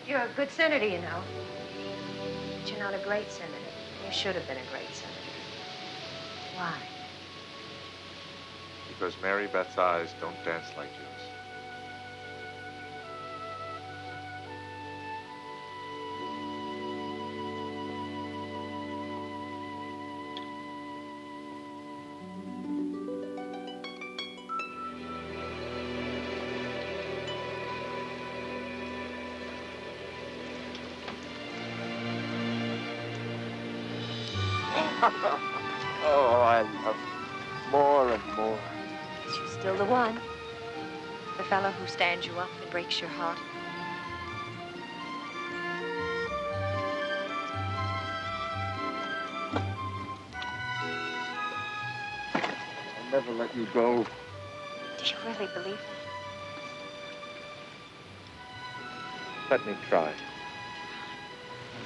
You're a good senator, you know. But you're not a great senator. You should have been a great senator. Why? Because Mary Beth's eyes don't dance like yours. Oh, I love you more and more. Is you still the one? The fellow who stands you up and breaks your heart? I'll never let you go. Do you really believe that? Let me try.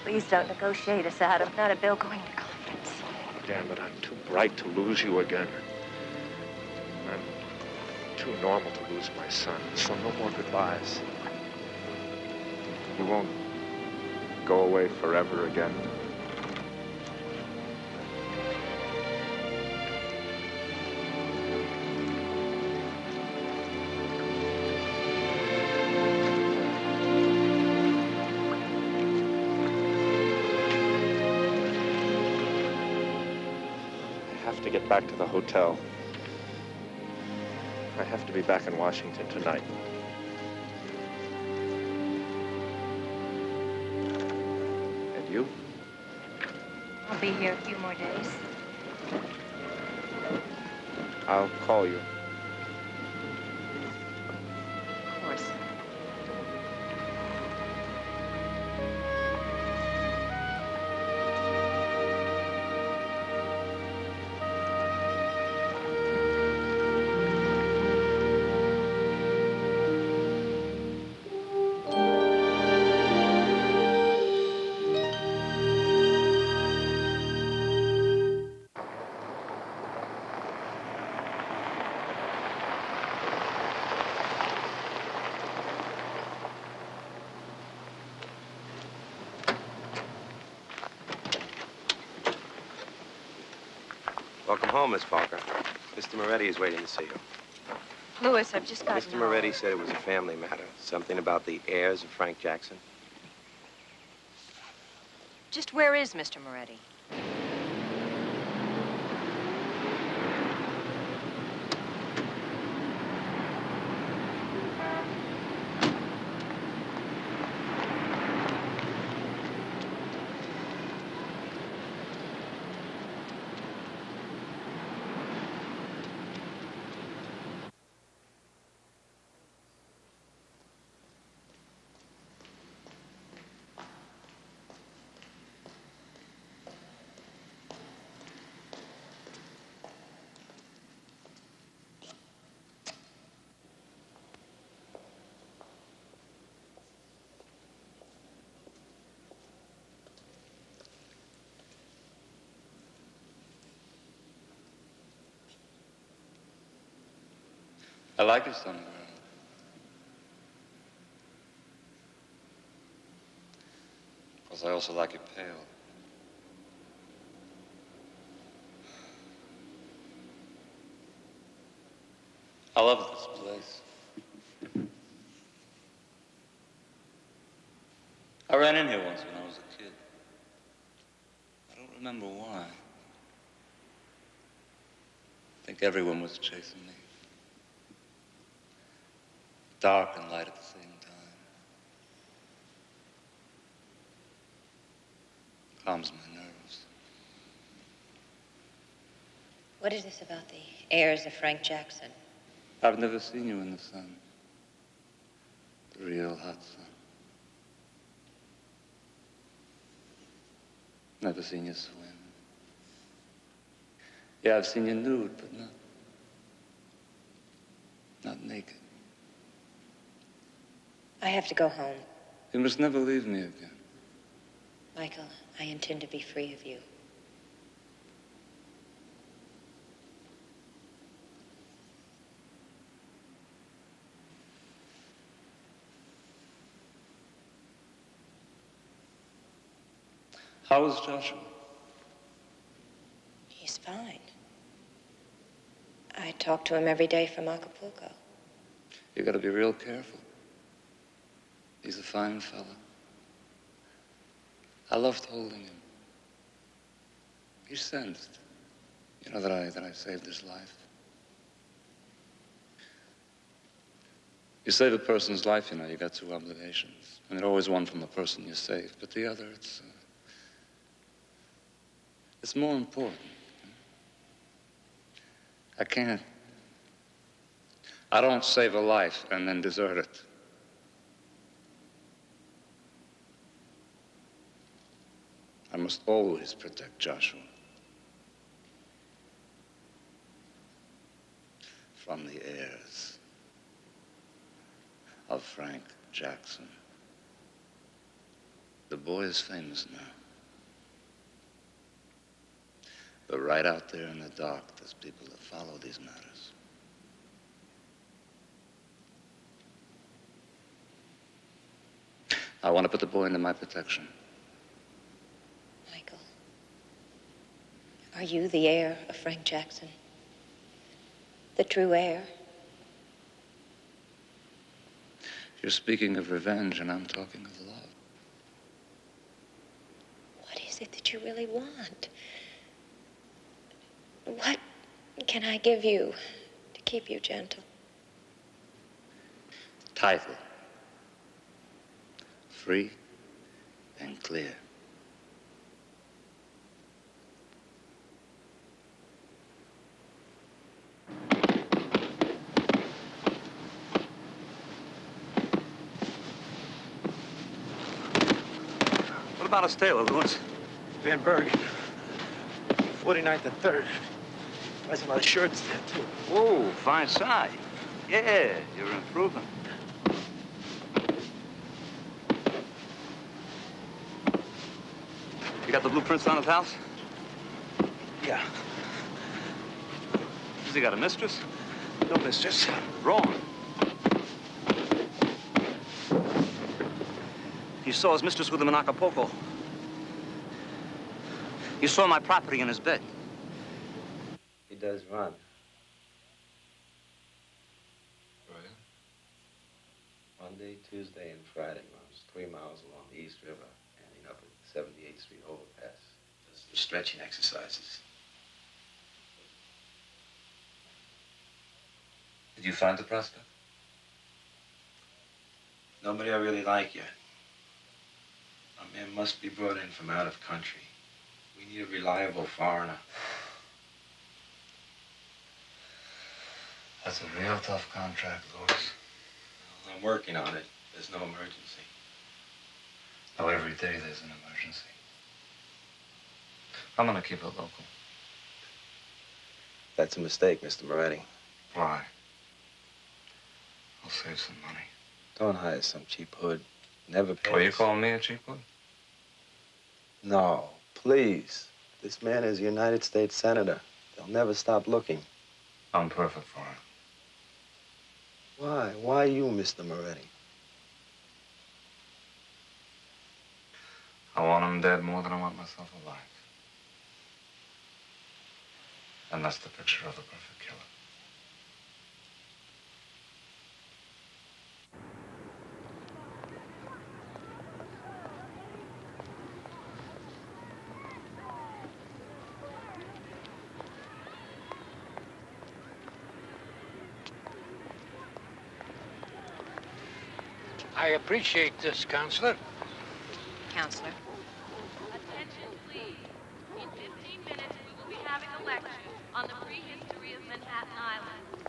Please don't negotiate us, Adam. Not a bill going to conference. Damn it, I'm too bright to lose you again. I'm too normal to lose my son, so no more goodbyes. You won't go away forever again. have to get back to the hotel. I have to be back in Washington tonight. And you? I'll be here a few more days. I'll call you. Of course. Welcome home, Miss Parker. Mr. Moretti is waiting to see you. Louis, I've just got Mr. Moretti said it was a family matter. Something about the heirs of Frank Jackson. Just where is Mr. Moretti? I like your sunburn. Of course, I also like it pale. I love this place. I ran in here once when I was a kid. I don't remember why. I think everyone was chasing me. Dark and light at the same time. Calms my nerves. What is this about the heirs of Frank Jackson? I've never seen you in the sun. The real hot sun. Never seen you swim. Yeah, I've seen you nude, but not naked. I have to go home. You must never leave me again. Michael, I intend to be free of you. How is Joshua? He's fine. I talk to him every day from Acapulco. You gotta be real careful. He's a fine fella. I loved holding him. He sensed, you know, that I saved his life. You save a person's life, you know, you got two obligations. And there's always one from the person you saved, but the other, it's more important. I don't save a life and then desert it. I must always protect Joshua from the heirs of Frank Jackson. The boy is famous now. But right out there in the dark, there's people that follow these matters. I want to put the boy into my protection. Michael, are you the heir of Frank Jackson? The true heir? You're speaking of revenge, and I'm talking of love. What is it that you really want? What can I give you to keep you gentle? Title. Free and clear. What about a tailor, Lewis? Van Bergen. 49th and 3rd. Buys a lot of shirts there, too. Oh, fine side. Yeah, you're improving. You got the blueprints on his house? Yeah. Has he got a mistress? No mistress. Wrong. You saw his mistress with him in Acapulco. You saw my property in his bed. He does run. Right. Monday, Tuesday, and Friday runs 3 miles along the East River, ending up at 78th Street overpass. Does the stretching exercises. Did you find the prospect? Nobody I really like yet. A man must be brought in from out of country. We need a reliable foreigner. That's a real tough contract, Lewis. I'm working on it. There's no emergency. Oh, every day there's an emergency. I'm gonna keep it local. That's a mistake, Mr. Moretti. Why? I'll save some money. Don't hire some cheap hood. Never pays. Oh, you call me a cheap one? No, please. This man is a United States Senator. They'll never stop looking. I'm perfect for it. Why? Why you, Mr. Moretti? I want him dead more than I want myself alive. And that's the picture of the perfect killer. I appreciate this, Counselor. Counselor? Attention, please. In 15 minutes, we will be having a lecture on the prehistory of Manhattan Island.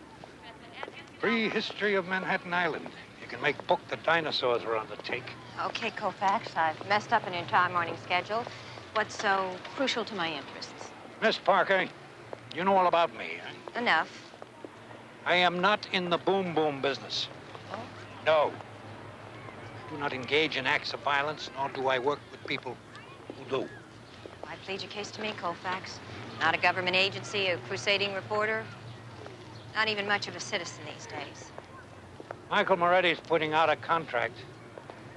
Prehistory of Manhattan Island. You can make book the dinosaurs were on the take. Okay, Koufax, I've messed up an entire morning schedule. What's so crucial to my interests? Miss Parker, you know all about me, huh? Enough. I am not in the boom-boom business. Oh? No. I do not engage in acts of violence, nor do I work with people who do. Why plead your case to me, Koufax? Not a government agency, a crusading reporter. Not even much of a citizen these days. Michael Moretti's putting out a contract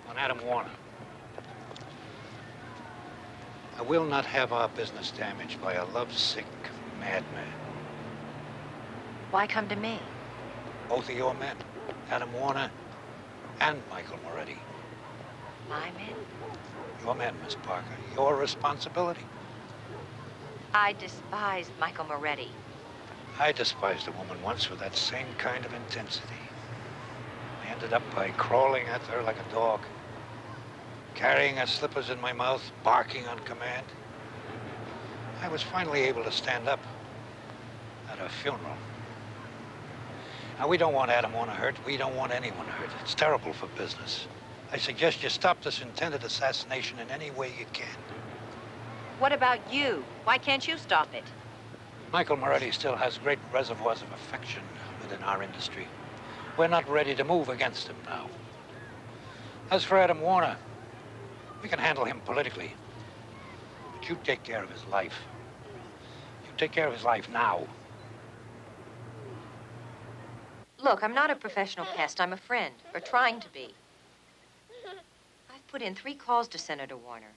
on Adam Warner. I will not have our business damaged by a lovesick madman. Why come to me? Both of your men, Adam Warner and Michael Moretti. My men? Your men, Miss Parker. Your responsibility. I despised Michael Moretti. I despised a woman once with that same kind of intensity. I ended up by crawling at her like a dog, carrying her slippers in my mouth, barking on command. I was finally able to stand up at her funeral. Now, we don't want Adam Warner hurt. We don't want anyone hurt. It's terrible for business. I suggest you stop this intended assassination in any way you can. What about you? Why can't you stop it? Michael Moretti still has great reservoirs of affection within our industry. We're not ready to move against him now. As for Adam Warner, we can handle him politically. But you take care of his life. You take care of his life now. Look, I'm not a professional pest. I'm a friend, or trying to be. I've put in 3 calls to Senator Warner.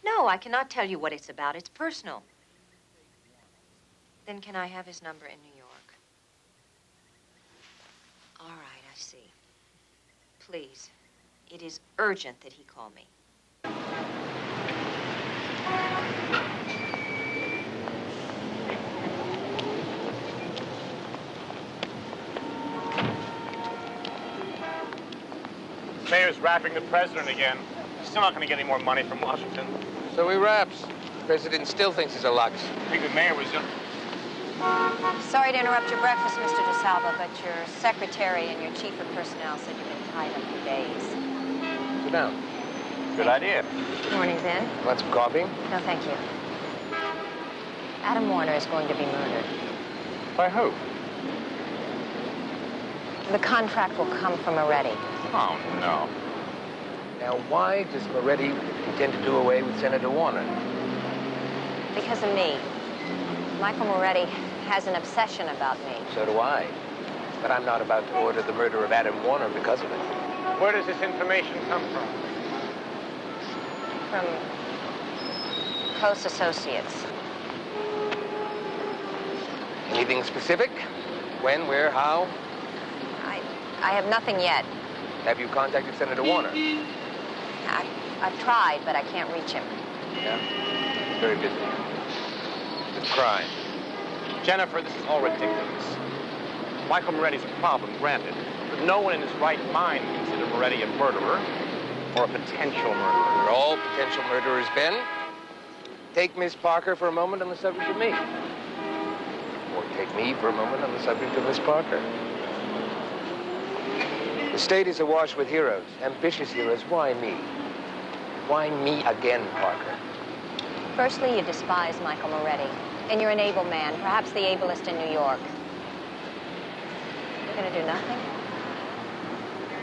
No, I cannot tell you what it's about. It's personal. Then can I have his number in New York? All right, I see. Please, it is urgent that he call me. mayor's rapping the president again. He's still not going to get any more money from Washington. So he raps. The president still thinks he's a lux. I think the mayor was... Sorry to interrupt your breakfast, Mr. DeSalva, but your secretary and your chief of personnel said you've been tied up for days. Sit down. Good idea. Morning, Ben. Want some coffee? No, thank you. Adam Warner is going to be murdered. By who? The contract will come from Moretti. Oh, no. Now, why does Moretti intend to do away with Senator Warner? Because of me. Michael Moretti has an obsession about me. So do I. But I'm not about to order the murder of Adam Warner because of it. Where does this information come from? From close associates. Anything specific? When, where, how? I have nothing yet. Have you contacted Senator Warner? I've tried, but I can't reach him. Yeah? He's very busy. With crime. Jennifer, this is all ridiculous. Michael Moretti's a problem, granted, but no one in his right mind would consider Moretti a murderer or a potential murderer. We're all potential murderers, Ben. Take Miss Parker for a moment on the subject of me. Or take me for a moment on the subject of Miss Parker. The state is awash with heroes, ambitious heroes. Why me? Why me again, Parker? Firstly, you despise Michael Moretti, and you're an able man, perhaps the ablest in New York. You're going to do nothing?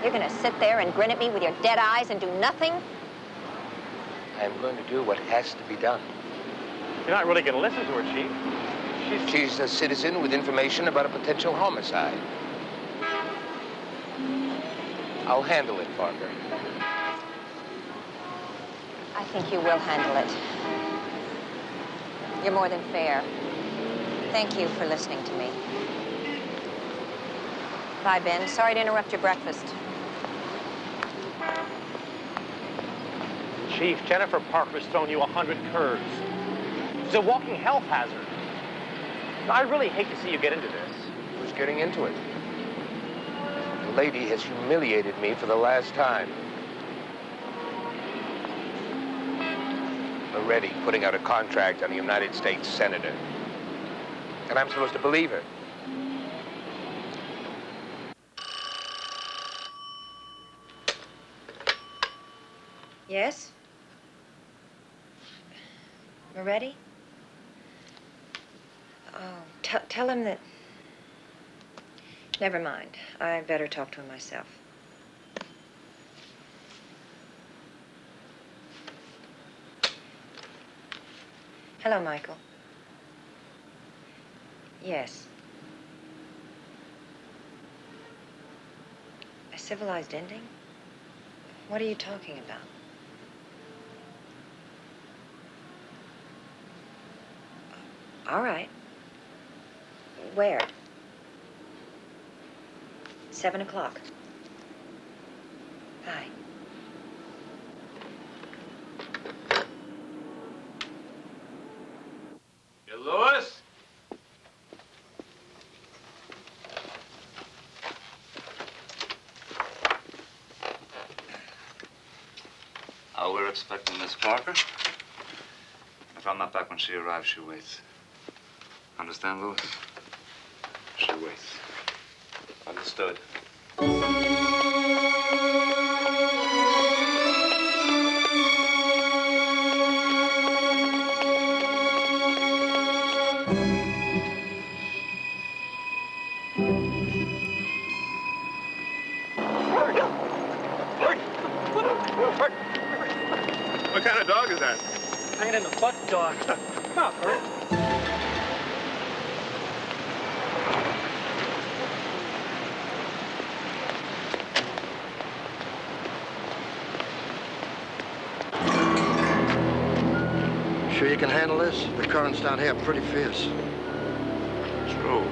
You're going to sit there and grin at me with your dead eyes and do nothing? I'm going to do what has to be done. You're not really going to listen to her, Chief. She's a citizen with information about a potential homicide. I'll handle it, Parker. I think you will handle it. You're more than fair. Thank you for listening to me. Bye, Ben. Sorry to interrupt your breakfast. Chief, Jennifer Parker's thrown you 100 curves. She's a walking health hazard. I really hate to see you get into this. Who's getting into it? The lady has humiliated me for the last time. Moretti putting out a contract on a United States senator. And I'm supposed to believe her. Yes? Moretti? Oh, tell him that... Never mind. I'd better talk to him myself. Hello, Michael. Yes. A civilized ending? What are you talking about? All right. Where? 7 o'clock. Bye. You, Louis? Oh, we're expecting Miss Parker. If I'm not back when she arrives, she waits. Understand, Louis? She waits. Understood. What kind of dog is that? Hanging in the butt dog. Come on, Bert. Sure you can handle this? The currents down here are pretty fierce. True.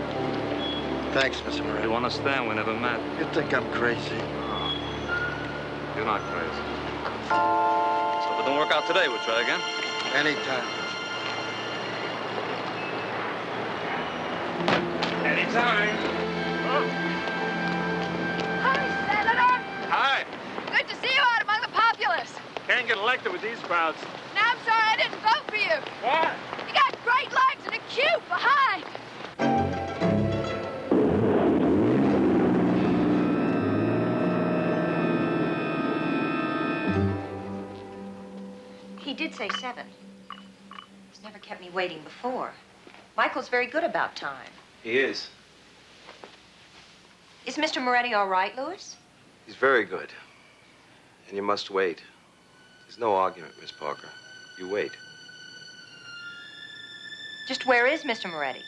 Thanks, Mr. Moretti. You understand, we never met. You think I'm crazy? You're not crazy. So if it don't work out today, we'll try again. Anytime. Anytime. Hi, Senator. Hi. Good to see you out among the populace. Can't get elected with these crowds. Now I'm sorry I didn't vote for you. Why? You got great legs and a cute behind. He did say 7. He's never kept me waiting before. Michael's very good about time. He is. Is Mr. Moretti all right, Louis? He's very good. And you must wait. There's no argument, Miss Parker. You wait. Just where is Mr. Moretti?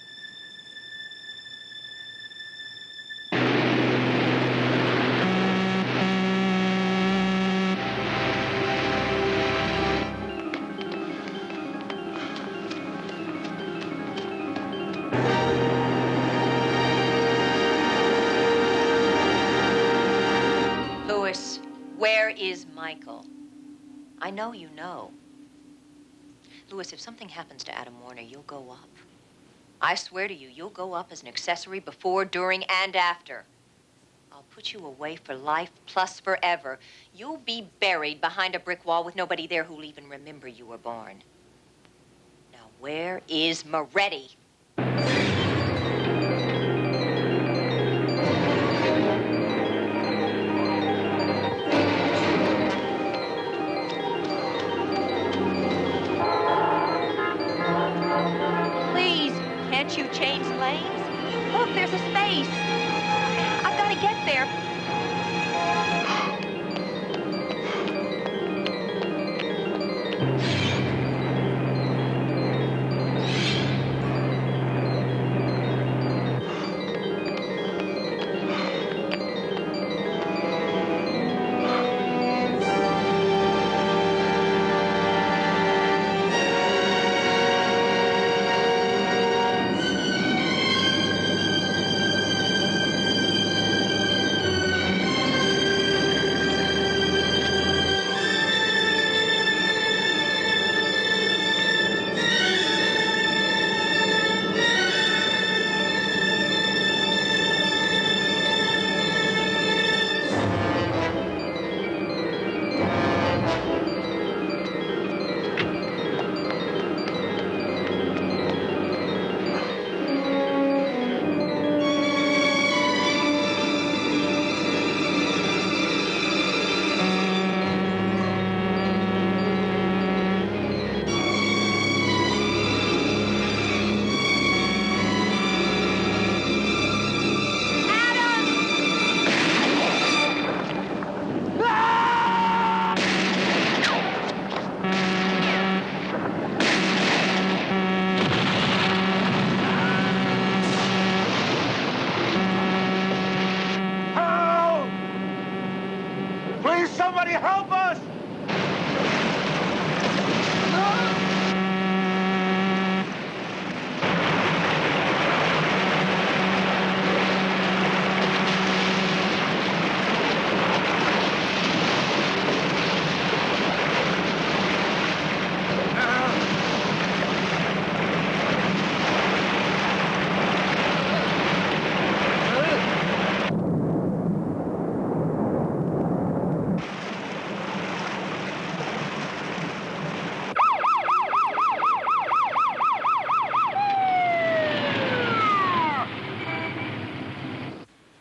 Louis, where is Michael? I know you know. Louis, if something happens to Adam Warner, you'll go up. I swear to you, you'll go up as an accessory before, during, and after. I'll put you away for life plus forever. You'll be buried behind a brick wall with nobody there who'll even remember you were born. Now, where is Moretti? Please, can't you change lanes? Look, there's a space. I've got to get there. Please, somebody help us!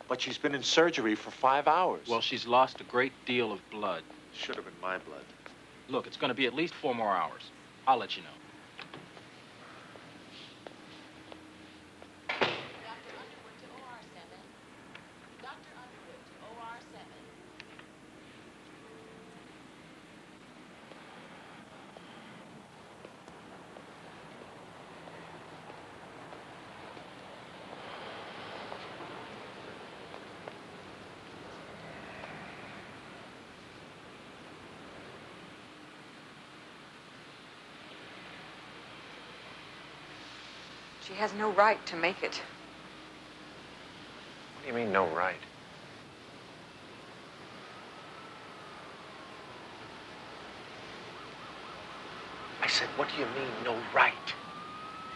But she's been in surgery for 5 hours. Well, she's lost a great deal of blood. Should have been my blood. Look, it's going to be at least 4 more hours. I'll let you know. She has no right to make it. What do you mean, no right? I said, what do you mean, no right?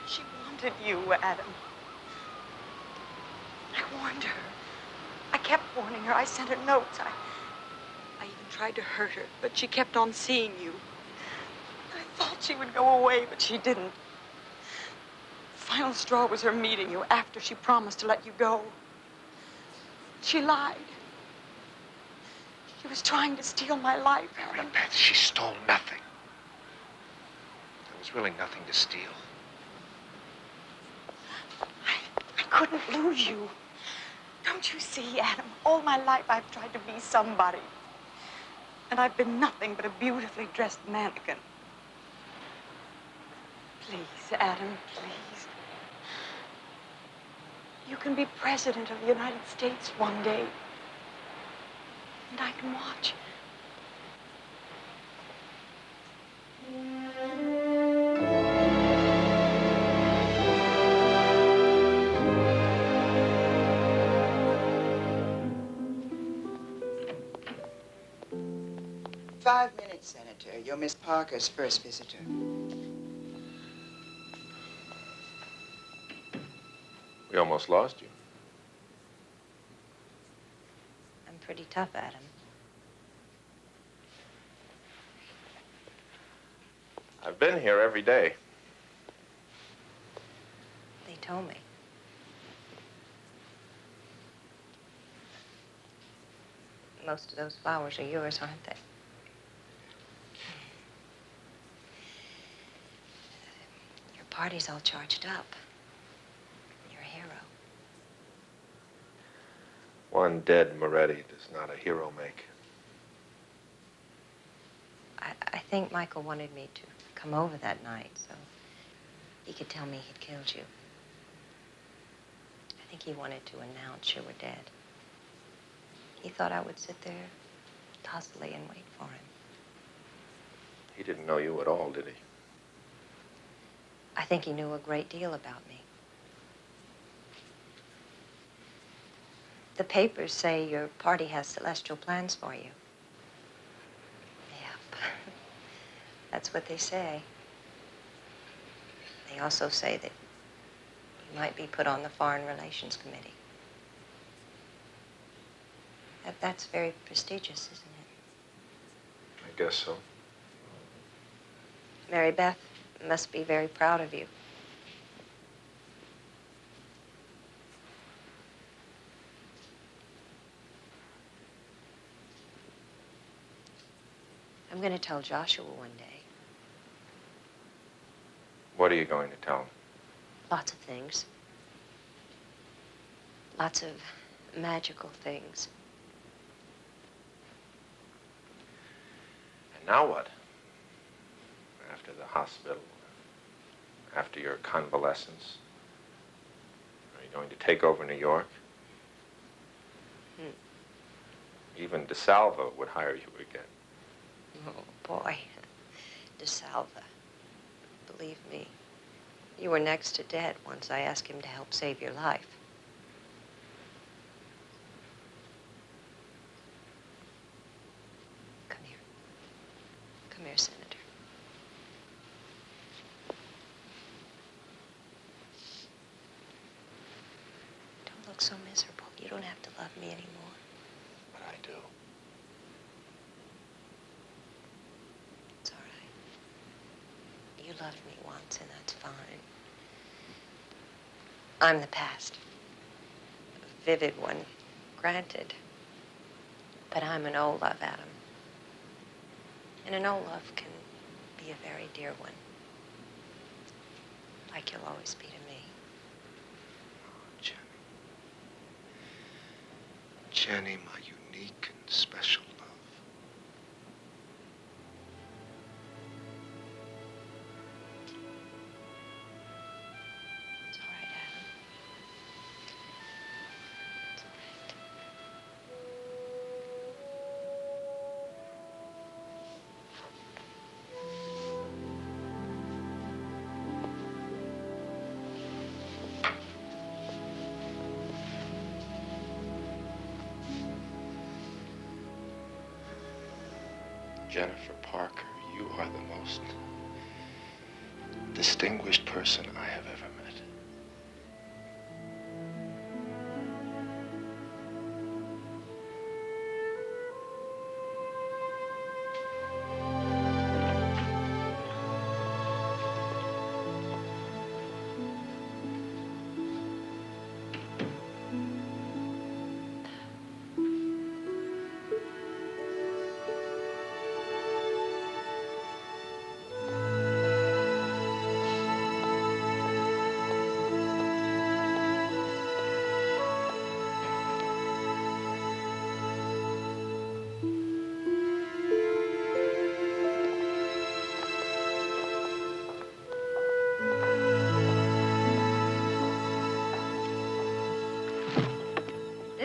She wanted you, Adam. I warned her. I kept warning her. I sent her notes. I even tried to hurt her, but she kept on seeing you. I thought she would go away, but she didn't. The final straw was her meeting you after she promised to let you go. She lied. She was trying to steal my life. Mary Beth, she stole nothing. There was really nothing to steal. I couldn't lose you. Don't you see, Adam? All my life I've tried to be somebody. And I've been nothing but a beautifully dressed mannequin. Please, Adam, please. You can be president of the United States one day. And I can watch. 5 minutes, Senator. You're Miss Parker's first visitor. We almost lost you. I'm pretty tough, Adam. I've been here every day. They told me. Most of those flowers are yours, aren't they? Your party's all charged up. You're a hero. One dead Moretti does not a hero make. I think Michael wanted me to come over that night so he could tell me he'd killed you. I think he wanted to announce you were dead. He thought I would sit there docilely and wait for him. He didn't know you at all, did he? I think he knew a great deal about me. The papers say your party has celestial plans for you. Yep. That's what they say. They also say that you might be put on the Foreign Relations Committee. That's very prestigious, isn't it? I guess so. Mary Beth must be very proud of you. I'm going to tell Joshua one day. What are you going to tell him? Lots of things. Lots of magical things. And now what? After the hospital, after your convalescence, are you going to take over New York? Even DeSalvo would hire you again. Oh, boy. DeSalva. Believe me, you were next to dead once I asked him to help save your life. Come here. Come here, Senator. Don't look so miserable. You don't have to love me anymore. But I do. It's all right. You loved me once, and that's fine. I'm the past. A vivid one, granted. But I'm an old love, Adam. And an old love can be a very dear one. Like you'll always be to me. Jenny, my unique and special love. It's all right, Adam. It's all right. Jennifer Parker, you are the most distinguished person I have ever met.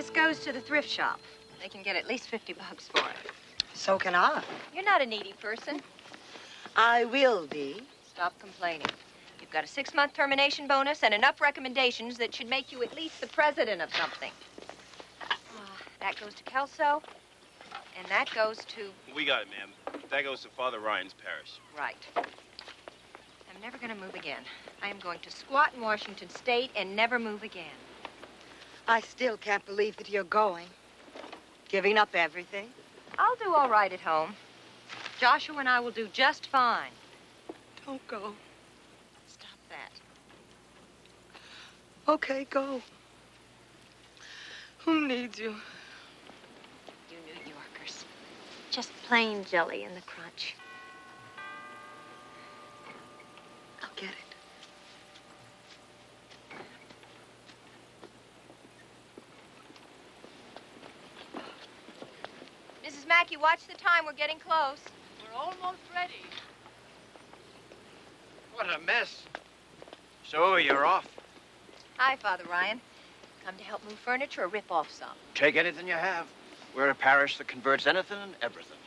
This goes to the thrift shop. They can get at least 50 bucks for it. So can I. You're not a needy person. I will be. Stop complaining. You've got a 6-month termination bonus and enough recommendations that should make you at least the president of something. That goes to Kelso, and that goes to... We got it, ma'am. That goes to Father Ryan's parish. Right. I'm never going to move again. I am going to squat in Washington State and never move again. I still can't believe that you're going. Giving up everything. I'll do all right at home. Joshua and I will do just fine. Don't go. Stop that. Okay, go. Who needs you? You New Yorkers. Just plain jelly in the crunch. I'll get it. Mrs. Mackey, watch the time. We're getting close. We're almost ready. What a mess. So, you're off? Hi, Father Ryan. Come to help move furniture or rip off some? Take anything you have. We're a parish that converts anything and everything.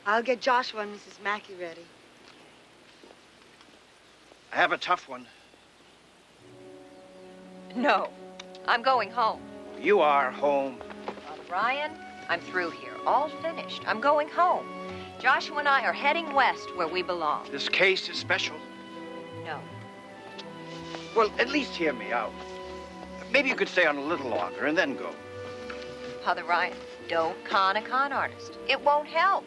I'll get Joshua and Mrs. Mackey ready. I have a tough one. No. I'm going home. You are home. Father Ryan, I'm through here. All finished. I'm going home. Joshua and I are heading west where we belong. This case is special. No. Well, at least hear me out. Maybe you could stay on a little longer and then go. Father Ryan, don't con a con artist. It won't help.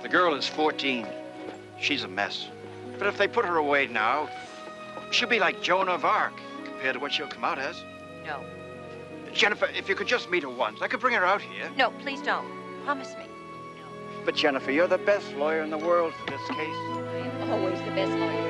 The girl is 14. She's a mess. But if they put her away now, she'll be like Joan of Arc compared to what she'll come out as. No. Jennifer, if you could just meet her once, I could bring her out here. No, please don't. Promise me. But Jennifer, you're the best lawyer in the world for this case. I'm always the best lawyer